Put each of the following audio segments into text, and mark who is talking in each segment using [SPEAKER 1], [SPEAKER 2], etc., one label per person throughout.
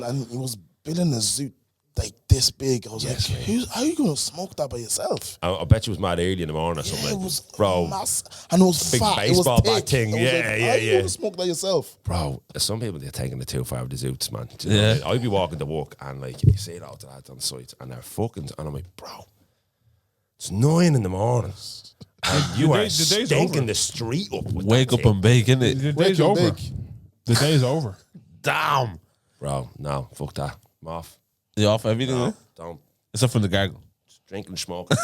[SPEAKER 1] and he was building a zoo like this big. I was like, how are you going to smoke that by yourself?
[SPEAKER 2] I bet you was mad early in the morning or something.
[SPEAKER 1] It was
[SPEAKER 2] bro.
[SPEAKER 1] And it was
[SPEAKER 2] big
[SPEAKER 1] fat.
[SPEAKER 2] baseball
[SPEAKER 1] it was
[SPEAKER 2] bat
[SPEAKER 1] thick.
[SPEAKER 2] thing.
[SPEAKER 1] How are you going to smoke that yourself?
[SPEAKER 2] Bro, some people, they're taking it too far with the zoots, man. Do you know what I mean? I'd be walking to work and like, you see it out to lads on site and they're fucking, and I'm like, bro, it's 9 in the morning. And you are stinking the street up with
[SPEAKER 3] Wake up and bake, innit?
[SPEAKER 4] The day's over. The day's over.
[SPEAKER 3] Damn.
[SPEAKER 2] Bro, no, fuck that. I'm off.
[SPEAKER 3] You off everything,
[SPEAKER 2] No,
[SPEAKER 3] eh?
[SPEAKER 2] don't.
[SPEAKER 3] Except from the gargle.
[SPEAKER 2] Drinking and smoking.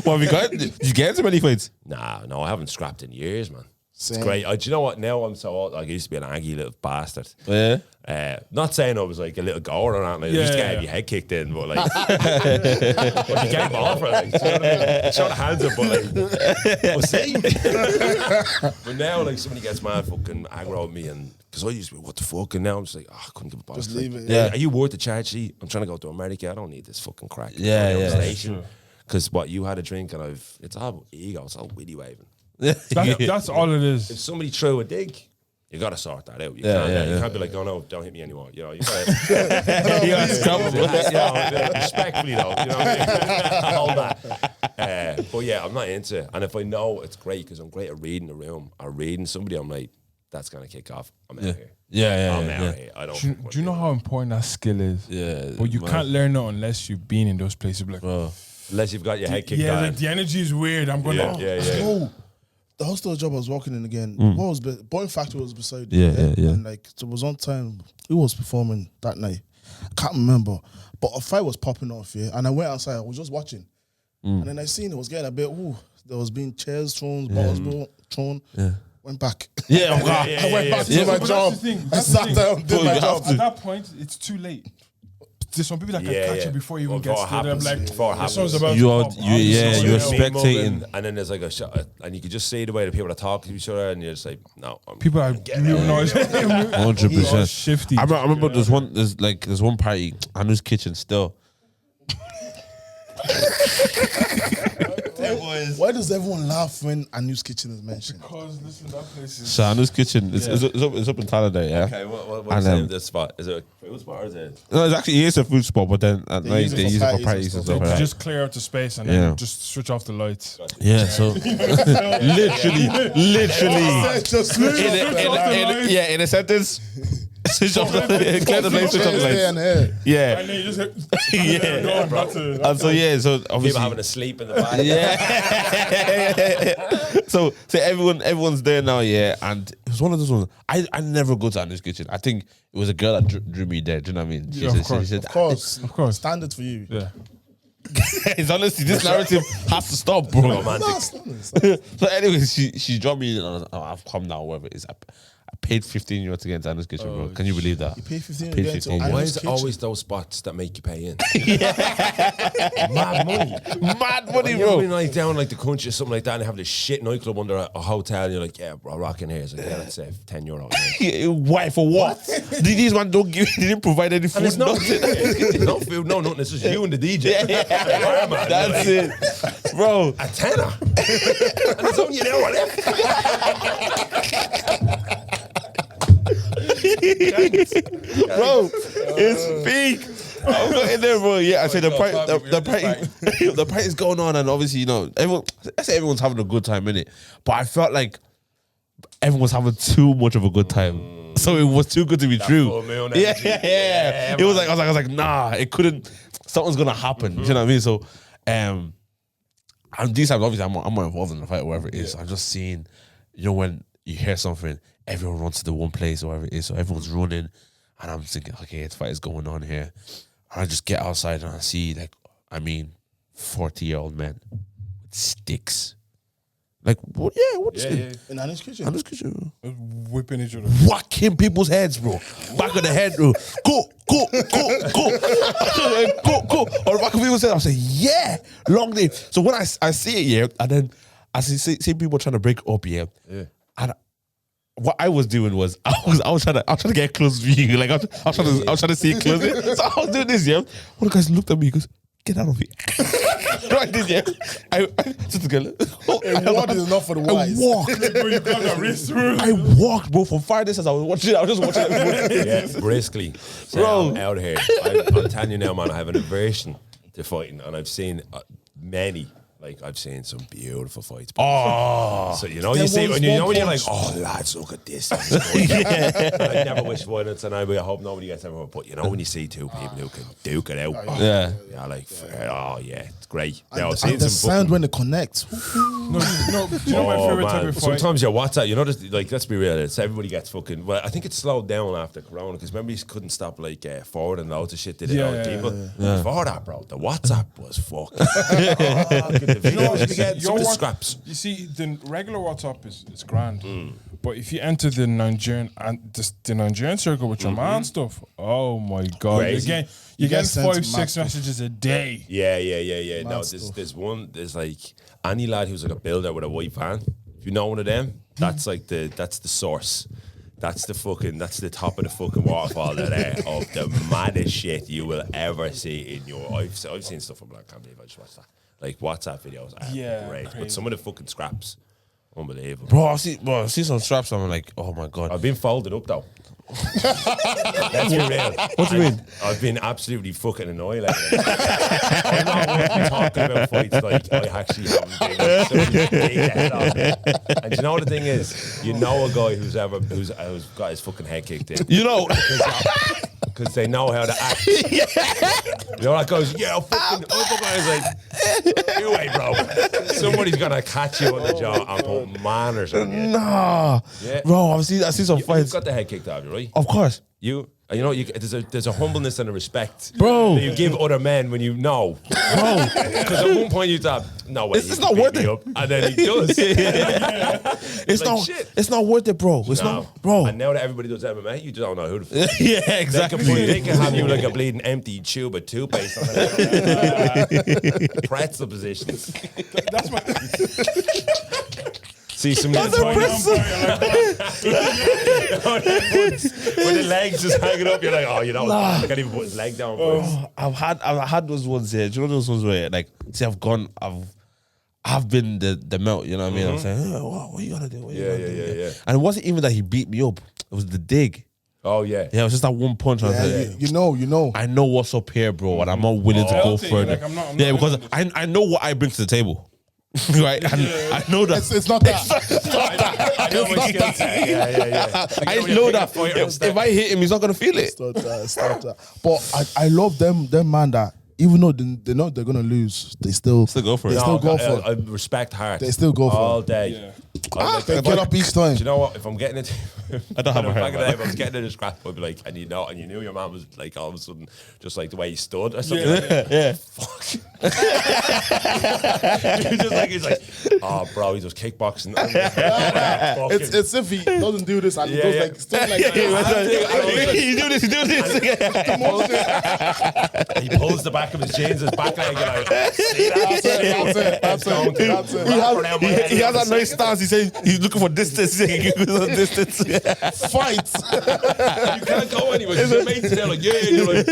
[SPEAKER 3] What have you got? Did you get into many fights?
[SPEAKER 2] Nah, no, I haven't scrapped in years, man.
[SPEAKER 1] Same.
[SPEAKER 2] It's great. Do you know what? Now I'm so old. Like, I used to be an aggy little bastard.
[SPEAKER 3] Yeah.
[SPEAKER 2] Not saying I was like a little goer or not. Like, I used to get your head kicked in, but like, but you can't ball for it. Like, do you know what I mean? Show the hands up, but like, we'll see. But now, like, somebody gets mad, fucking aggro at me, and because I used to be, what the fuck, and now I'm just like, oh, I couldn't give a boss.
[SPEAKER 1] Just leave it.
[SPEAKER 3] Yeah.
[SPEAKER 2] Are you worth the charge sheet? I'm trying to go to America. I don't need this fucking crack.
[SPEAKER 3] Yeah.
[SPEAKER 2] Because what you had a drink and it's all ego, it's all willy waving.
[SPEAKER 4] That's all it
[SPEAKER 2] If
[SPEAKER 4] is.
[SPEAKER 2] somebody threw a dig, you got to sort that out. You can't be like, oh no, don't hit me anymore. You know, you got to respectfully though. You know what I mean? Hold that. But yeah, I'm not into it. And if I know it's great because I'm great at reading the room or reading somebody, I'm like, that's gonna kick off. I'm out here. I'm out here. I don't.
[SPEAKER 4] Do you know how important that skill is?
[SPEAKER 3] Yeah.
[SPEAKER 4] But you can't learn it unless you've been in those places. Like,
[SPEAKER 2] Unless you've got your head kicked
[SPEAKER 4] yeah,
[SPEAKER 2] down.
[SPEAKER 4] the energy is weird. I'm going,
[SPEAKER 1] Oh, the hostel job I was working in again. What was Boeing Factory was beside me.
[SPEAKER 3] Yeah.
[SPEAKER 1] And like it was on time. Who was performing that night? I can't remember. But a fight was popping off, and I went outside. I was just watching, and then I seen it was getting a bit. There was being chairs thrown, bottles thrown. Yeah. Went back.
[SPEAKER 3] Yeah,
[SPEAKER 1] I went back to my job. I sat down, did my job.
[SPEAKER 4] At that point, it's too late. There's some people that can catch you before you even get started. I'm like,
[SPEAKER 2] before
[SPEAKER 4] sounds about
[SPEAKER 3] you're
[SPEAKER 4] to pop.
[SPEAKER 3] you're spectating,
[SPEAKER 2] and then there's like a shot, and you could just see the way the people are talking to each other, and you're just like, no,
[SPEAKER 4] people are noise.
[SPEAKER 3] 100%.
[SPEAKER 4] Shifty.
[SPEAKER 3] I remember there's one party, Anu's kitchen still.
[SPEAKER 1] Why does everyone laugh when Anu's kitchen is mentioned?
[SPEAKER 4] Because listen, that place is.
[SPEAKER 3] So Anu's kitchen it's up in Talladay, yeah.
[SPEAKER 2] Okay, what's the name of this spot? Is it a food spot or is it?
[SPEAKER 3] No, it is a food spot, but then at night they use it for parties and stuff like that.
[SPEAKER 4] Just clear out the space and then just switch off the lights.
[SPEAKER 3] Yeah, so literally, in a sentence. Switch off the clear the place, switch off the lights. Yeah.
[SPEAKER 4] And then you just
[SPEAKER 3] And so so obviously
[SPEAKER 2] People having a sleep in the back.
[SPEAKER 3] so everyone's there now, and it was one of those ones. I never go to Anu's kitchen. I think it was a girl that drew me there. Do you know what I mean? She said,
[SPEAKER 1] of course. Standard for you.
[SPEAKER 4] Yeah.
[SPEAKER 3] It's honestly, this narrative has to stop, bro.
[SPEAKER 1] Romantic.
[SPEAKER 3] So anyways, she dropped me and I've come now, whatever it is. I paid €15 to get into Anu's kitchen, bro. Can you believe that?
[SPEAKER 1] You pay 15
[SPEAKER 3] Paid
[SPEAKER 1] to get
[SPEAKER 3] 15.
[SPEAKER 1] into
[SPEAKER 2] Why
[SPEAKER 1] Anu's
[SPEAKER 2] is it
[SPEAKER 1] kitchen?
[SPEAKER 2] always those spots that make you pay in?
[SPEAKER 3] Mad money,
[SPEAKER 2] You
[SPEAKER 3] bro.
[SPEAKER 2] ever been like down like the country or something like that and have this shit nightclub under a hotel and you're like, yeah, bro, rock in here. It's like, yeah, let's say €10.
[SPEAKER 3] Why? For what? These man they didn't provide any food.
[SPEAKER 2] There's no
[SPEAKER 3] nothing.
[SPEAKER 2] no food, no nothing. It's just you and the DJ.
[SPEAKER 3] That's it, bro.
[SPEAKER 2] A tenner. And it's only an hour left.
[SPEAKER 3] Bro, it's big. I'm not in there, bro. Yeah, I say the party is going on, and obviously, everyone's having a good time in it. But I felt like everyone was having too much of a good time, so it was too good to be true. Yeah. It was like I was like, nah, it couldn't. Something's gonna happen. You know what I mean? So, and these times, obviously, I'm more involved in the fight, or whatever it is. I'm just seeing, when you hear something, everyone runs to the one place, or whatever it is. So everyone's running, and I'm thinking, okay, this fight is going on here. And I just get outside and I see 40-year-old men with sticks. Like, what? Yeah, what's it?
[SPEAKER 1] In Anu's kitchen.
[SPEAKER 3] Anu's kitchen, bro.
[SPEAKER 4] Whipping each other.
[SPEAKER 3] Whacking people's heads, bro. Back of the head, bro. Go. Go. Or the back of people's head, I was like, yeah, long day. So when I see it, yeah, and then I see people trying to break up, yeah. And what I was doing was I was trying to get a close view. Like I was trying to see it close. So I was doing this, yeah. One of the guys looked at me, he goes, get out of here. Right, did you? I just go.
[SPEAKER 1] A word is enough for the wise.
[SPEAKER 3] I walked, bro, from far distance. I was just watching everyone.
[SPEAKER 2] Yeah, briskly. So
[SPEAKER 3] Bro.
[SPEAKER 2] I'm out here. I'm telling you now, man, I have an aversion to fighting, and I've seen many. Like, I've seen some beautiful fights.
[SPEAKER 3] Oh,
[SPEAKER 2] So, you know, you see, when you're like, oh, lads, look at this. I never wish violence, and I hope nobody gets everyone. But, you know, when you see two people who can duke it out,
[SPEAKER 3] yeah.
[SPEAKER 2] like, oh, yeah, it's great.
[SPEAKER 1] And,
[SPEAKER 2] I've seen
[SPEAKER 1] and the
[SPEAKER 2] some
[SPEAKER 1] sound when they connect.
[SPEAKER 4] No, do you know my favorite type of fight?
[SPEAKER 2] Sometimes your WhatsApp, you know, just, like, let's be real, it's everybody gets fucking. Well, I think it slowed down after Corona because remember you couldn't stop like forwarding loads of shit to the other people. Before that, bro, the WhatsApp was fucking. The videos you get, some of the scraps.
[SPEAKER 4] You see, the regular WhatsApp is grand, but if you enter the Nigerian and the Nigerian circle with your man stuff, oh my god,
[SPEAKER 2] Crazy.
[SPEAKER 4] you get
[SPEAKER 1] sent
[SPEAKER 4] 5-6 messages a day.
[SPEAKER 2] Yeah. No, there's one. There's any lad who's like a builder with a white van. If you know one of them, that's like that's the source. That's the top of the fucking waterfall there of the maddest shit you will ever see in your. I've seen stuff from like, I can't believe I just watched that. Like WhatsApp videos are great,
[SPEAKER 4] crazy.
[SPEAKER 2] but some of the fucking scraps, unbelievable.
[SPEAKER 3] Bro, I see some straps. I'm like, oh my god.
[SPEAKER 2] I've been folded up though. Let's be real.
[SPEAKER 3] What do you mean?
[SPEAKER 2] I've been absolutely fucking annihilated. I'm not talking about fights like I actually haven't been. Somebody's big head on. And you know what the thing is? You know a guy who's got his fucking head kicked in.
[SPEAKER 3] You know,
[SPEAKER 2] because they know how to act. You know, that goes, yeah, fucking other guy's like, you wait, bro. Somebody's gonna catch you on the jaw and put manners on you.
[SPEAKER 3] nah,
[SPEAKER 2] Yeah.
[SPEAKER 3] bro. I see some
[SPEAKER 2] You've
[SPEAKER 3] fights.
[SPEAKER 2] got the head kicked out of you, right?
[SPEAKER 3] Of course,
[SPEAKER 2] There's a humbleness and a respect,
[SPEAKER 3] Bro.
[SPEAKER 2] that you give other men when you know,
[SPEAKER 3] bro.
[SPEAKER 2] because at one point you thought, no way,
[SPEAKER 3] It's
[SPEAKER 2] he's
[SPEAKER 3] not
[SPEAKER 2] beat
[SPEAKER 3] worth
[SPEAKER 2] me
[SPEAKER 3] it.
[SPEAKER 2] up, and then he does.
[SPEAKER 3] It's
[SPEAKER 2] Like,
[SPEAKER 3] not.
[SPEAKER 2] shit.
[SPEAKER 3] It's not worth it, bro. It's
[SPEAKER 2] No.
[SPEAKER 3] not, bro.
[SPEAKER 2] And now that everybody does MMA, you don't know who the fuck.
[SPEAKER 3] Yeah,
[SPEAKER 2] They
[SPEAKER 3] exactly.
[SPEAKER 2] can have you like a bleeding empty tube of toothpaste on it. Pretzel positions.
[SPEAKER 4] That's my.
[SPEAKER 2] See some
[SPEAKER 3] That's a pretzel.
[SPEAKER 2] when the legs just hanging up, you're like, oh, you know, I can't even put his leg down.
[SPEAKER 3] Oh, I've had those ones here. Do you know those ones where like, see, I've been the melt. You know what I mean? I'm saying, oh, what you gonna do? What you gonna do?
[SPEAKER 2] Yeah.
[SPEAKER 3] And it wasn't even that he beat me up. It was the dig.
[SPEAKER 2] Oh yeah.
[SPEAKER 3] Yeah, it was just that one punch. I was like,
[SPEAKER 1] You know.
[SPEAKER 3] I know what's up here, bro, and I'm not willing to go
[SPEAKER 4] I'll tell you,
[SPEAKER 3] further.
[SPEAKER 4] like, I'm not
[SPEAKER 3] yeah, because
[SPEAKER 4] willing
[SPEAKER 3] I know what I bring to the table. Right? And I know that.
[SPEAKER 1] It's not that.
[SPEAKER 2] I know my skill set. Yeah.
[SPEAKER 3] I know that if I hit him, he's not gonna feel it.
[SPEAKER 1] It's not that. But I love them man that even though they know they're gonna lose, they still
[SPEAKER 3] go for it.
[SPEAKER 1] They still go for it.
[SPEAKER 2] I respect heart.
[SPEAKER 1] They still go for
[SPEAKER 2] all
[SPEAKER 1] it.
[SPEAKER 2] day.
[SPEAKER 4] Yeah.
[SPEAKER 1] They get up each time.
[SPEAKER 2] Do you know what? If I'm getting it,
[SPEAKER 3] I don't have a
[SPEAKER 2] back in
[SPEAKER 3] heart,
[SPEAKER 2] the
[SPEAKER 3] man.
[SPEAKER 2] day, if I was getting in a scrap, I'd be like, and you knew your man was like all of a sudden just like the way he stood or something. Like,
[SPEAKER 3] Yeah.
[SPEAKER 2] fuck. He's like, oh, bro, he's just kickboxing.
[SPEAKER 1] It's if he doesn't do this and he goes like still like
[SPEAKER 3] He do this.
[SPEAKER 2] He pulls the back of his jeans, his back leg, and I see that.
[SPEAKER 1] That's it.
[SPEAKER 3] He has that nice stance. He says he's looking for distance. Distance.
[SPEAKER 1] Fight.
[SPEAKER 2] You can't go anywhere. Your mates there like, yeah. You're like,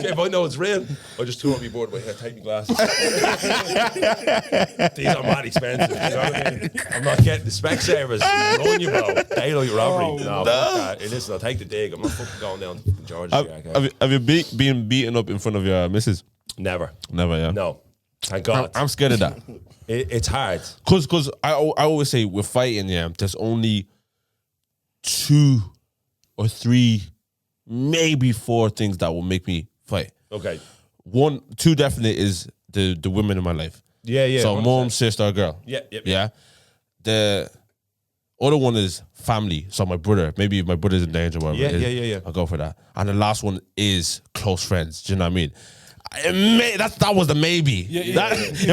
[SPEAKER 2] if I know it's real, I just threw up your board. Wait, I take my glasses. These are mad expensive. You know what I mean? I'm not getting the Specsavers. Run you, bro. Daylight robbery. No, fuck that. Hey, listen, I'll take the dig. I'm not fucking going down to Georgia.
[SPEAKER 3] Have you been beaten up in front of your missus?
[SPEAKER 2] Never.
[SPEAKER 3] Never, yeah.
[SPEAKER 2] No. Thank God.
[SPEAKER 3] I'm scared of that.
[SPEAKER 2] It's hard.
[SPEAKER 3] Cause I always say with fighting, yeah, there's only 2 or 3, maybe 4 things that will make me fight.
[SPEAKER 2] Okay.
[SPEAKER 3] 1, 2 definitely is the women in my life.
[SPEAKER 2] Yeah.
[SPEAKER 3] So
[SPEAKER 2] 100%.
[SPEAKER 3] mom, sister, girl.
[SPEAKER 2] Yeah.
[SPEAKER 3] The other one is family. So my brother. Maybe if my brother's in danger, whatever.
[SPEAKER 2] Yeah.
[SPEAKER 3] I'll go for that. And the last one is close friends. Do you know what I mean? That was the maybe. If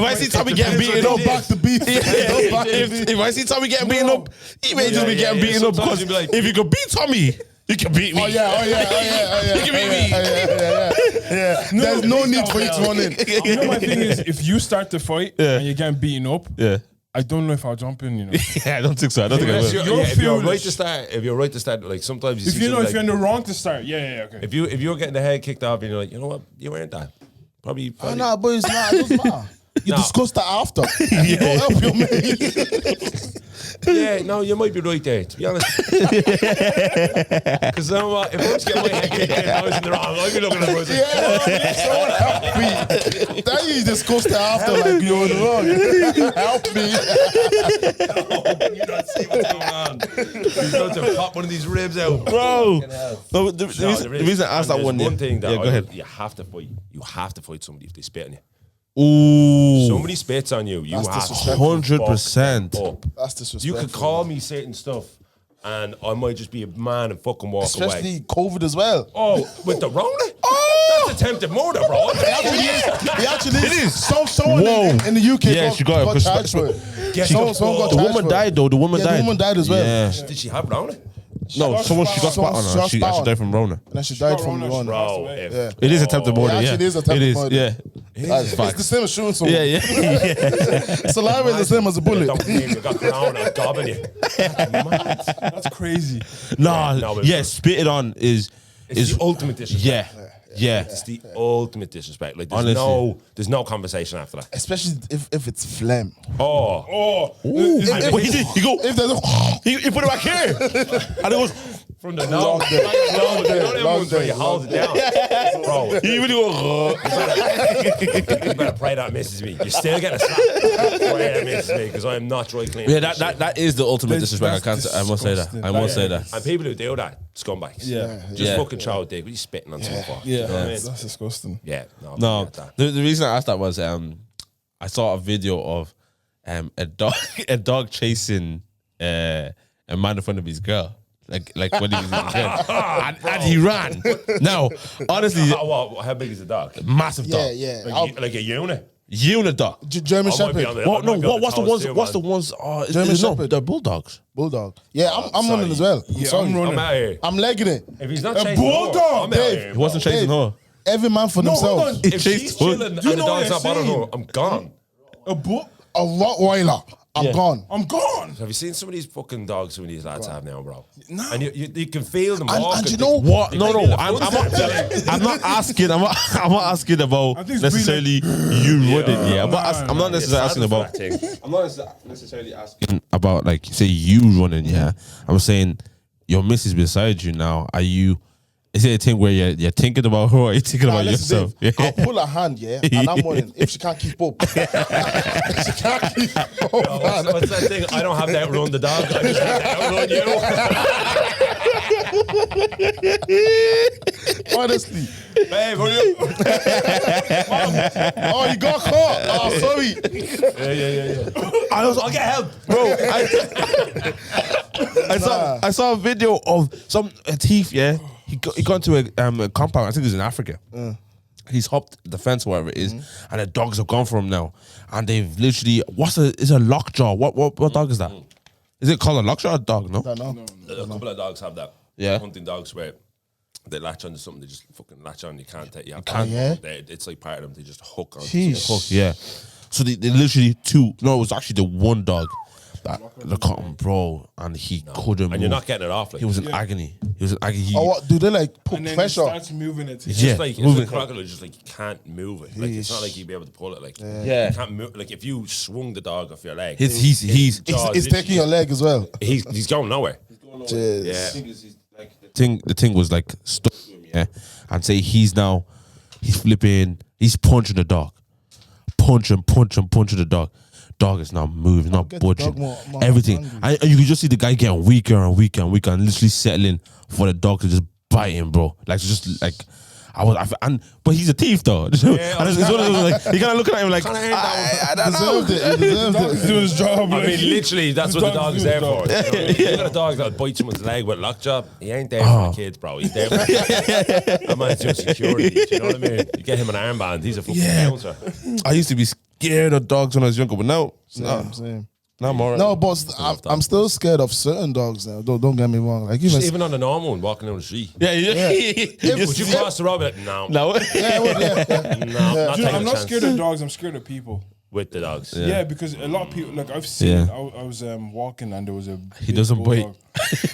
[SPEAKER 3] I see Tommy getting beaten up,
[SPEAKER 1] Back to beef.
[SPEAKER 3] if I see Tommy getting beaten up, he may just be getting beaten up because
[SPEAKER 2] Sometimes you'd be like,
[SPEAKER 3] if you could beat Tommy, you can beat me.
[SPEAKER 1] Oh yeah.
[SPEAKER 3] You can beat me.
[SPEAKER 1] Yeah. There's no need for you to run in.
[SPEAKER 4] You know, my thing is, if you start the fight and you're getting beaten up,
[SPEAKER 3] Yeah.
[SPEAKER 4] I don't know if I'll jump in. You know,
[SPEAKER 3] Yeah, I don't think so. I don't think I will.
[SPEAKER 2] If you're right
[SPEAKER 4] foolish.
[SPEAKER 2] to start, like sometimes you
[SPEAKER 4] if
[SPEAKER 2] see
[SPEAKER 4] you know
[SPEAKER 2] something
[SPEAKER 4] if you're
[SPEAKER 2] like,
[SPEAKER 4] in the wrong to start, yeah, okay.
[SPEAKER 2] if you're getting the head kicked off and you're like, you know what, you weren't that. Probably.
[SPEAKER 1] Oh, nah, but it's not. It doesn't matter. You
[SPEAKER 2] No.
[SPEAKER 1] discuss that after. You don't help your mate.
[SPEAKER 2] Yeah, no, you might be right there, to be honest. Because if I was getting my head kicked in, I was in the wrong. I'd be looking at it.
[SPEAKER 1] Yeah, someone help me. Then you discuss that after, like you're in the wrong. Help me.
[SPEAKER 2] You don't see what's going on. He's about to pop one of these ribs out.
[SPEAKER 3] Bro. No, the
[SPEAKER 2] No,
[SPEAKER 3] reason I asked that one.
[SPEAKER 2] One thing that
[SPEAKER 3] yeah, go ahead.
[SPEAKER 2] you have to fight. You have to fight somebody if they spit on you.
[SPEAKER 3] Ooh.
[SPEAKER 2] Somebody spits on you, you
[SPEAKER 1] That's
[SPEAKER 2] have
[SPEAKER 1] disrespectful.
[SPEAKER 2] to
[SPEAKER 3] 100%.
[SPEAKER 2] fuck up.
[SPEAKER 1] That's disrespectful.
[SPEAKER 2] You could call me certain stuff, and I might just be a man and fucking walk away.
[SPEAKER 1] Especially COVID as well.
[SPEAKER 2] Oh, with the Rona? That's attempted murder, bro.
[SPEAKER 1] He actually
[SPEAKER 3] It is.
[SPEAKER 1] Someone
[SPEAKER 3] Whoa.
[SPEAKER 1] in the UK
[SPEAKER 3] Yeah, she got it.
[SPEAKER 1] charged for it. Someone got
[SPEAKER 3] The
[SPEAKER 1] charged
[SPEAKER 3] woman
[SPEAKER 1] for it.
[SPEAKER 3] died though. The woman
[SPEAKER 1] Yeah,
[SPEAKER 3] died.
[SPEAKER 1] the woman died as well.
[SPEAKER 3] Yeah.
[SPEAKER 2] Did she have Rona?
[SPEAKER 3] No, she got spat on her. She actually died from Rona.
[SPEAKER 1] And then she died from the one.
[SPEAKER 2] Bro,
[SPEAKER 1] Yeah.
[SPEAKER 3] It is attempted murder.
[SPEAKER 1] It
[SPEAKER 3] Yeah,
[SPEAKER 1] actually is attempted
[SPEAKER 3] It is.
[SPEAKER 1] murder.
[SPEAKER 3] Yeah.
[SPEAKER 1] It's the same as shooting someone.
[SPEAKER 3] Yeah.
[SPEAKER 1] Saliva is the same as a bullet.
[SPEAKER 2] Don't name you got Rona, I'm gobbing you.
[SPEAKER 4] That's crazy.
[SPEAKER 3] Nah.
[SPEAKER 2] no, but-
[SPEAKER 3] Yeah. Spit it on is
[SPEAKER 2] It's the ultimate disrespect.
[SPEAKER 3] Yeah.
[SPEAKER 2] It's the ultimate disrespect. Like
[SPEAKER 3] Honestly.
[SPEAKER 2] there's no conversation after that.
[SPEAKER 1] Especially if it's phlegm.
[SPEAKER 2] Oh,
[SPEAKER 3] What he did? He go.
[SPEAKER 1] If there's a
[SPEAKER 3] He put it back here, and it goes.
[SPEAKER 2] from the
[SPEAKER 1] Long
[SPEAKER 2] nose.
[SPEAKER 1] day.
[SPEAKER 2] Long day.
[SPEAKER 1] Long
[SPEAKER 2] Long
[SPEAKER 1] day.
[SPEAKER 2] day. You hold it down, bro.
[SPEAKER 3] He really go.
[SPEAKER 2] You better pray that misses me. You're still getting a slap. Pray that misses me because I am not dry cleaning.
[SPEAKER 3] Yeah,
[SPEAKER 2] this shit.
[SPEAKER 3] that is the ultimate
[SPEAKER 4] That's
[SPEAKER 3] disrespect. I must say that.
[SPEAKER 4] disgusting.
[SPEAKER 3] I must say that.
[SPEAKER 2] And people who do that, scumbags.
[SPEAKER 4] Yeah.
[SPEAKER 2] Just fucking throw a dick. What are you spitting on someone for?
[SPEAKER 4] Yeah,
[SPEAKER 2] You know what I mean?
[SPEAKER 4] that's disgusting.
[SPEAKER 2] Yeah. No.
[SPEAKER 3] No,
[SPEAKER 2] forget that.
[SPEAKER 3] the reason I asked that was I saw a video of a dog chasing a man in front of his girl. Like when he was in bed. And he ran. Now, honestly,
[SPEAKER 2] How big is the dog?
[SPEAKER 3] massive dog.
[SPEAKER 1] yeah.
[SPEAKER 2] Like a unit.
[SPEAKER 3] Unit dog.
[SPEAKER 1] German
[SPEAKER 2] I might be
[SPEAKER 1] Shepherd.
[SPEAKER 2] on the-
[SPEAKER 3] What?
[SPEAKER 2] I
[SPEAKER 3] No.
[SPEAKER 2] might be on
[SPEAKER 3] What's the
[SPEAKER 2] toast
[SPEAKER 3] ones?
[SPEAKER 2] too,
[SPEAKER 3] What's the
[SPEAKER 2] man.
[SPEAKER 3] ones?
[SPEAKER 1] German
[SPEAKER 3] No,
[SPEAKER 1] Shepherd.
[SPEAKER 3] they're bulldogs.
[SPEAKER 1] Bulldog. Yeah, I'm
[SPEAKER 2] sorry.
[SPEAKER 1] running as well. I'm
[SPEAKER 4] Yeah,
[SPEAKER 1] sorry.
[SPEAKER 4] I'm running.
[SPEAKER 2] I'm out here.
[SPEAKER 1] I'm legging it.
[SPEAKER 2] If he's not
[SPEAKER 4] A
[SPEAKER 2] chasing
[SPEAKER 4] bulldog,
[SPEAKER 2] her, I'm out
[SPEAKER 1] Dave.
[SPEAKER 2] here,
[SPEAKER 3] He wasn't
[SPEAKER 2] bro.
[SPEAKER 3] chasing her.
[SPEAKER 1] Every man for
[SPEAKER 4] hold
[SPEAKER 1] themselves.
[SPEAKER 4] on.
[SPEAKER 3] He
[SPEAKER 2] If
[SPEAKER 3] chased
[SPEAKER 2] she's
[SPEAKER 3] her.
[SPEAKER 2] chilling and
[SPEAKER 4] you
[SPEAKER 2] the
[SPEAKER 4] know what
[SPEAKER 2] dog's
[SPEAKER 4] you're
[SPEAKER 2] not bothering
[SPEAKER 4] saying?
[SPEAKER 2] her, I'm gone.
[SPEAKER 4] A book.
[SPEAKER 1] A Rottweiler. I'm gone.
[SPEAKER 4] I'm gone.
[SPEAKER 2] Have you seen some of these fucking dogs some of these lads have now, bro?
[SPEAKER 4] No.
[SPEAKER 2] And you can feel them
[SPEAKER 1] And
[SPEAKER 2] walking.
[SPEAKER 1] you know
[SPEAKER 3] What?
[SPEAKER 2] They
[SPEAKER 3] No.
[SPEAKER 2] feel the
[SPEAKER 3] I'm not asking. I'm not asking
[SPEAKER 4] I
[SPEAKER 3] about
[SPEAKER 4] think it's
[SPEAKER 3] necessarily you running. Yeah, I'm not necessarily asking
[SPEAKER 2] Saddle
[SPEAKER 3] about.
[SPEAKER 2] for that thing.
[SPEAKER 3] I'm not necessarily asking about like say you running. Yeah, I'm saying your missus beside you now. Are you? Is it a thing where you're thinking about her or are you thinking about
[SPEAKER 1] listen,
[SPEAKER 3] yourself?
[SPEAKER 1] Dave, I'll pull her hand, yeah, and I'm running. If she can't keep up. If she can't keep up, man.
[SPEAKER 2] What's that thing? I don't have to outrun the dog. I just have to outrun you.
[SPEAKER 1] Honestly.
[SPEAKER 2] Babe, what are you?
[SPEAKER 1] Oh, you got caught. Oh, sorry.
[SPEAKER 2] Yeah. I'll get help.
[SPEAKER 3] Bro, I saw a video of some thief. Yeah, he got into a compound. I think it was in Africa. He's hopped the fence, or whatever it is, and the dogs have gone for him now. And they've literally is a lockjaw. What dog is that? Is it called a lockjaw or dog? No.
[SPEAKER 1] No.
[SPEAKER 2] A couple of dogs have that.
[SPEAKER 3] Yeah.
[SPEAKER 2] Hunting dogs where they latch onto something, they just fucking latch on. You can't take. You
[SPEAKER 3] can't.
[SPEAKER 1] Yeah.
[SPEAKER 2] It's like part of them. They just hook on.
[SPEAKER 1] Jeez.
[SPEAKER 3] Yeah. So they literally two. No, it was actually the one dog that look at him, bro, and he couldn't.
[SPEAKER 2] And
[SPEAKER 3] move.
[SPEAKER 2] you're not getting it off. Like,
[SPEAKER 3] He was in agony. He was in agony.
[SPEAKER 1] Oh, what? Do they like put
[SPEAKER 4] And then it
[SPEAKER 1] pressure?
[SPEAKER 4] starts moving it.
[SPEAKER 2] It's
[SPEAKER 3] Yeah,
[SPEAKER 2] just like it's
[SPEAKER 3] moving.
[SPEAKER 2] a crocodile. Just like you can't move it. Like it's not like you'd be able to pull it. Like
[SPEAKER 3] Yeah.
[SPEAKER 2] you can't move. Like if you swung the dog off your leg,
[SPEAKER 3] He's
[SPEAKER 1] It's taking your leg as well.
[SPEAKER 2] he's going nowhere.
[SPEAKER 1] Jeez.
[SPEAKER 2] Yeah.
[SPEAKER 3] the thing was like stuck to him, yeah, and say he's flipping, he's punching the dog, punching the dog. Dog is not moving, not
[SPEAKER 1] get the
[SPEAKER 3] budging,
[SPEAKER 1] dog more
[SPEAKER 3] everything.
[SPEAKER 1] hungry.
[SPEAKER 3] And you can just see the guy getting weaker and weaker and weaker, and literally settling for the dog to just bite him, bro. Like just like. But he's a thief though. And it's one of those, like, you kind of looking at him like, I don't know.
[SPEAKER 1] Deserved it. He deserved
[SPEAKER 4] Dog's
[SPEAKER 1] it.
[SPEAKER 4] doing his job.
[SPEAKER 2] I
[SPEAKER 4] like.
[SPEAKER 2] mean, literally, that's what the
[SPEAKER 4] dog's
[SPEAKER 2] dog is
[SPEAKER 4] doing
[SPEAKER 2] there
[SPEAKER 4] his
[SPEAKER 2] for.
[SPEAKER 4] job.
[SPEAKER 2] You know? If you got a dog that'll bite someone's leg with a lockjaw, he ain't there for the kids, bro. He's there for that man's doing security. Do you know what I mean? You get him an armband, he's a fucking bouncer.
[SPEAKER 3] I used to be scared of dogs when I was younger, but now,
[SPEAKER 1] Same.
[SPEAKER 3] now I'm alright.
[SPEAKER 1] No, but I'm still scared of certain dogs now. Don't get me wrong. Like
[SPEAKER 2] Just even on the normal one, walking down the street.
[SPEAKER 3] Yeah.
[SPEAKER 2] Would you cross the road? Be like, no.
[SPEAKER 3] No.
[SPEAKER 1] yeah, well, yeah.
[SPEAKER 2] No, not taking
[SPEAKER 4] I'm
[SPEAKER 2] a
[SPEAKER 4] not
[SPEAKER 2] chance.
[SPEAKER 4] scared of dogs. I'm scared of people.
[SPEAKER 2] with the dogs.
[SPEAKER 4] Yeah, because a lot of people, like I've seen, I was walking and there was a
[SPEAKER 3] He doesn't bite.
[SPEAKER 4] bulldog.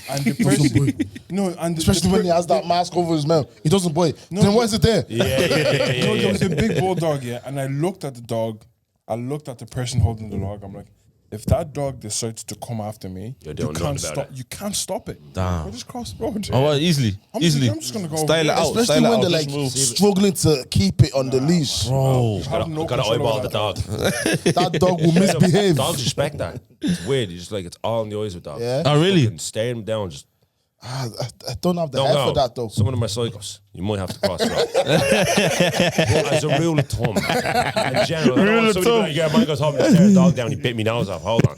[SPEAKER 4] And the person, no, and
[SPEAKER 1] Especially when he has that mask over his mouth. He doesn't bite. Then why is it there?
[SPEAKER 2] Yeah.
[SPEAKER 4] No, there was a big bulldog, and I looked at the dog, I looked at the person holding the dog, I'm like, if that dog decides to come after me,
[SPEAKER 2] You're
[SPEAKER 4] you
[SPEAKER 2] doing
[SPEAKER 4] can't
[SPEAKER 2] nothing about
[SPEAKER 4] stop. You can't stop it.
[SPEAKER 3] Damn.
[SPEAKER 4] I just cross the road.
[SPEAKER 3] Oh, well, easily.
[SPEAKER 4] I'm just gonna go
[SPEAKER 3] Style it
[SPEAKER 4] over
[SPEAKER 3] out.
[SPEAKER 1] Especially
[SPEAKER 3] style it
[SPEAKER 1] when
[SPEAKER 3] out,
[SPEAKER 1] they're
[SPEAKER 3] just
[SPEAKER 1] like
[SPEAKER 3] move.
[SPEAKER 1] struggling to keep it on the leash.
[SPEAKER 3] Bro.
[SPEAKER 4] Have no
[SPEAKER 2] Gotta
[SPEAKER 4] control
[SPEAKER 2] eyeball
[SPEAKER 4] over
[SPEAKER 2] the dog.
[SPEAKER 1] That dog will misbehave.
[SPEAKER 2] Dogs respect that. It's weird. You just like it's all in the eyes with dogs.
[SPEAKER 1] Yeah.
[SPEAKER 3] Oh, really?
[SPEAKER 2] Fucking staring them down. Just
[SPEAKER 1] I don't have the
[SPEAKER 2] don't
[SPEAKER 1] head
[SPEAKER 2] know.
[SPEAKER 1] for that though.
[SPEAKER 2] Some of them are psychos. You might have to cross the road. But as a rule of thumb, in general, I don't want somebody to be like, yeah, man goes home and stares a dog down. He bit me nose off. Hold on.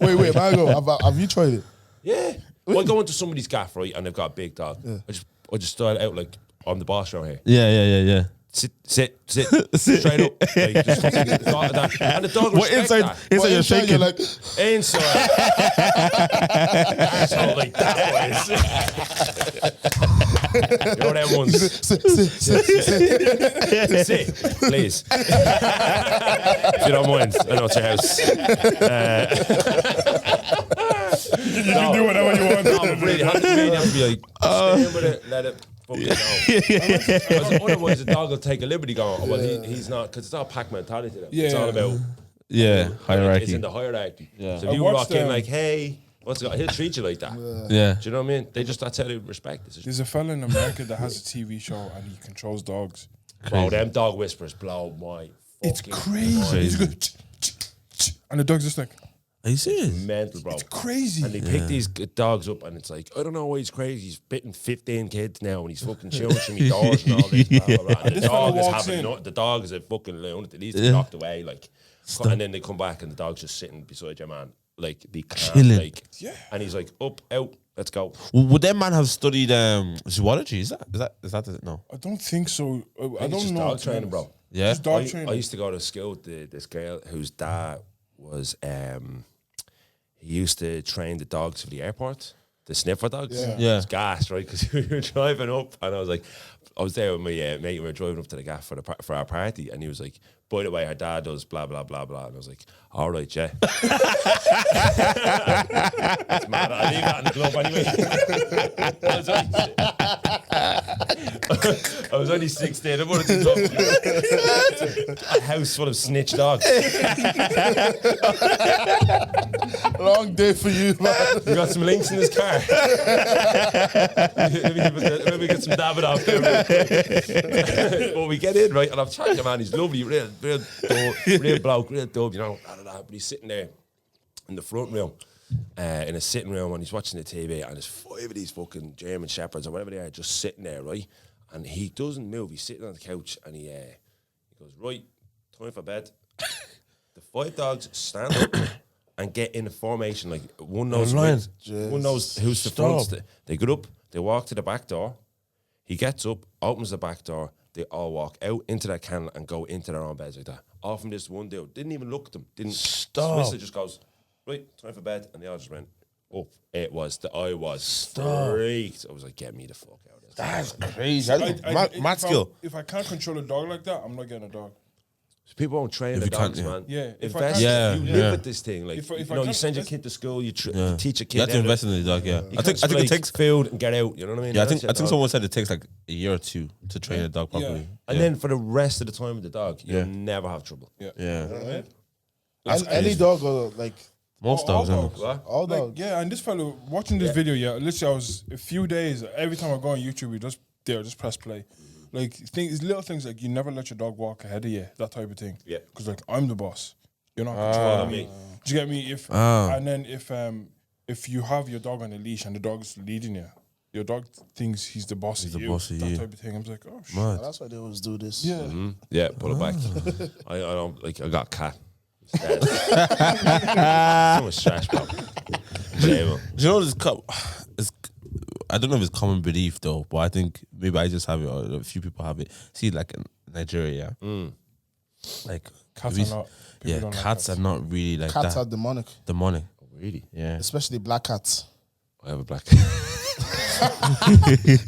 [SPEAKER 1] Wait, Margo, have you tried it?
[SPEAKER 2] Yeah. Well, I go into somebody's gaff, right, and they've got a big dog. I just style it out like I'm the boss around here.
[SPEAKER 3] Yeah.
[SPEAKER 2] Sit, straight up. Like, just fucking that. And the dog
[SPEAKER 3] What
[SPEAKER 2] respects that.
[SPEAKER 3] inside you're shaking?
[SPEAKER 1] You're like,
[SPEAKER 2] Inside. Asshole like that was. You know them ones. Sit, please. If you don't mind, I know it's your house.
[SPEAKER 4] You can do whatever you want.
[SPEAKER 2] No, but really, how do you have to be like, stay with it, let it fucking go. Because otherwise, the dog will take a liberty going, oh, well, he's not, because it's all pack mentality. It's all about
[SPEAKER 3] hierarchy.
[SPEAKER 2] It's in the hierarchy.
[SPEAKER 3] Yeah.
[SPEAKER 2] So if you walk in like, hey, what's it? He'll treat you like that.
[SPEAKER 3] Yeah.
[SPEAKER 2] Do you know what I mean? That's how they respect this.
[SPEAKER 4] There's a fella in America that has a TV show and he controls dogs.
[SPEAKER 2] Oh, them dog whispers blow my
[SPEAKER 4] It's
[SPEAKER 2] fucking
[SPEAKER 4] crazy.
[SPEAKER 2] mind.
[SPEAKER 4] He's going, and the dog's just like,
[SPEAKER 3] Are you serious?
[SPEAKER 2] Mental, bro.
[SPEAKER 4] it's crazy.
[SPEAKER 2] And they pick these dogs up, and it's like, I don't know why he's crazy. He's bitten 15 kids now, and he's fucking chewing from his doors and all this. Blah, blah, blah. And
[SPEAKER 4] This
[SPEAKER 2] the
[SPEAKER 4] fella
[SPEAKER 2] dog is
[SPEAKER 4] walks
[SPEAKER 2] having
[SPEAKER 4] in.
[SPEAKER 2] the dog is a fucking lunatic. It needs to be knocked away, like. And then they come back, and the dog's just sitting beside your man, like be calm,
[SPEAKER 3] Chilling.
[SPEAKER 2] like.
[SPEAKER 4] Yeah.
[SPEAKER 2] And he's like, up, out, let's go.
[SPEAKER 3] Would that man have studied zoology? Is that it? No.
[SPEAKER 4] I don't think so. I
[SPEAKER 2] It's
[SPEAKER 4] don't
[SPEAKER 2] just
[SPEAKER 4] know.
[SPEAKER 2] dog training, bro.
[SPEAKER 3] Yeah.
[SPEAKER 4] Just dog training.
[SPEAKER 2] I used to go to school with this girl whose dad was he used to train the dogs for the airport, the sniffer dogs.
[SPEAKER 3] Yeah.
[SPEAKER 2] It's gas, right? Because we were driving up, and I was there with my mate. We were driving up to the gaff for our party, and he was like, "By the way, her dad does blah blah blah blah," and I was like, "All right, yeah." It's mad. I leave that in the club anyway. I was only 16. I wanted to go a house full of snitch dogs.
[SPEAKER 1] long day for you, man.
[SPEAKER 2] You got some links in this car. Let me get some dabbing off there. But we get in, right? And I'm chatting to man, he's lovely, real bloke, real dope, you know. But he's sitting there in the front room, in a sitting room, and he's watching the TV, and there's 5 of these fucking German Shepherds or whatever they are just sitting there, right? And he doesn't move. He's sitting on the couch, and he goes, right, time for bed. The 5 dogs stand up and get in a formation, like one knows who's the front. They get up, they walk to the back door. He gets up, opens the back door. They all walk out into their kennel and go into their own beds like that. All from this one dude. Didn't even look at them. Didn't
[SPEAKER 3] Stop.
[SPEAKER 2] Swisser just goes, right, time for bed. And they all just went up. I was freaked. I was like, get me the fuck out of this.
[SPEAKER 3] That's crazy. Mad
[SPEAKER 4] If
[SPEAKER 3] skill.
[SPEAKER 4] If I can't control a dog like that, I'm not getting a dog.
[SPEAKER 2] People won't train the
[SPEAKER 3] you can't,
[SPEAKER 2] dogs, man.
[SPEAKER 4] Yeah, if I
[SPEAKER 2] Invest.
[SPEAKER 4] can't-
[SPEAKER 2] You
[SPEAKER 3] Yeah.
[SPEAKER 2] live with this thing. Like,
[SPEAKER 4] If I
[SPEAKER 2] you
[SPEAKER 4] can't-
[SPEAKER 2] send your kid to school, you teach a kid.
[SPEAKER 3] You have to
[SPEAKER 2] how
[SPEAKER 3] invest in the dog. Yeah.
[SPEAKER 2] You
[SPEAKER 3] I think
[SPEAKER 2] can't
[SPEAKER 3] it
[SPEAKER 2] like,
[SPEAKER 3] takes.
[SPEAKER 2] food and get out. You know what I mean?
[SPEAKER 3] Yeah, I
[SPEAKER 2] That's
[SPEAKER 3] think
[SPEAKER 2] it,
[SPEAKER 3] someone said it takes like a year or 2 to train a dog properly.
[SPEAKER 2] And then for the rest of the time with the dog, you'll
[SPEAKER 3] Yeah.
[SPEAKER 2] never have trouble.
[SPEAKER 3] Yeah.
[SPEAKER 1] And any dog or like
[SPEAKER 3] Most
[SPEAKER 4] all
[SPEAKER 3] dogs.
[SPEAKER 4] dogs.
[SPEAKER 2] What?
[SPEAKER 1] all
[SPEAKER 4] Like,
[SPEAKER 1] dogs.
[SPEAKER 4] yeah, and this fellow watching this video, literally, I was a few days. Every time I go on YouTube, we just press play. Like things, little things like you never let your dog walk ahead of you, that type of thing.
[SPEAKER 2] Yeah.
[SPEAKER 4] because like I'm the boss, you're not controlling me. Do you get me? And then if you have your dog on a leash and the dog's leading you, your dog thinks he's the boss of you.
[SPEAKER 3] boss of
[SPEAKER 4] that
[SPEAKER 3] you.
[SPEAKER 4] type of thing. I'm like, oh shit.
[SPEAKER 3] Mad.
[SPEAKER 1] That's why they always do this.
[SPEAKER 4] Yeah.
[SPEAKER 2] Yeah, pull it back. I don't like. I got a cat. It's dead. So much stress, bro. Shame.
[SPEAKER 3] Do you know this it's I don't know if it's common belief though, but I think maybe I just have it or a few people have it. See, like in Nigeria, like
[SPEAKER 4] Cats
[SPEAKER 3] we-
[SPEAKER 4] are not. people don't like
[SPEAKER 3] cats are not really like
[SPEAKER 1] Cats
[SPEAKER 3] that
[SPEAKER 1] are demonic,
[SPEAKER 3] demonic.
[SPEAKER 2] Really?
[SPEAKER 3] Yeah.
[SPEAKER 1] especially black cats.
[SPEAKER 2] I have a black.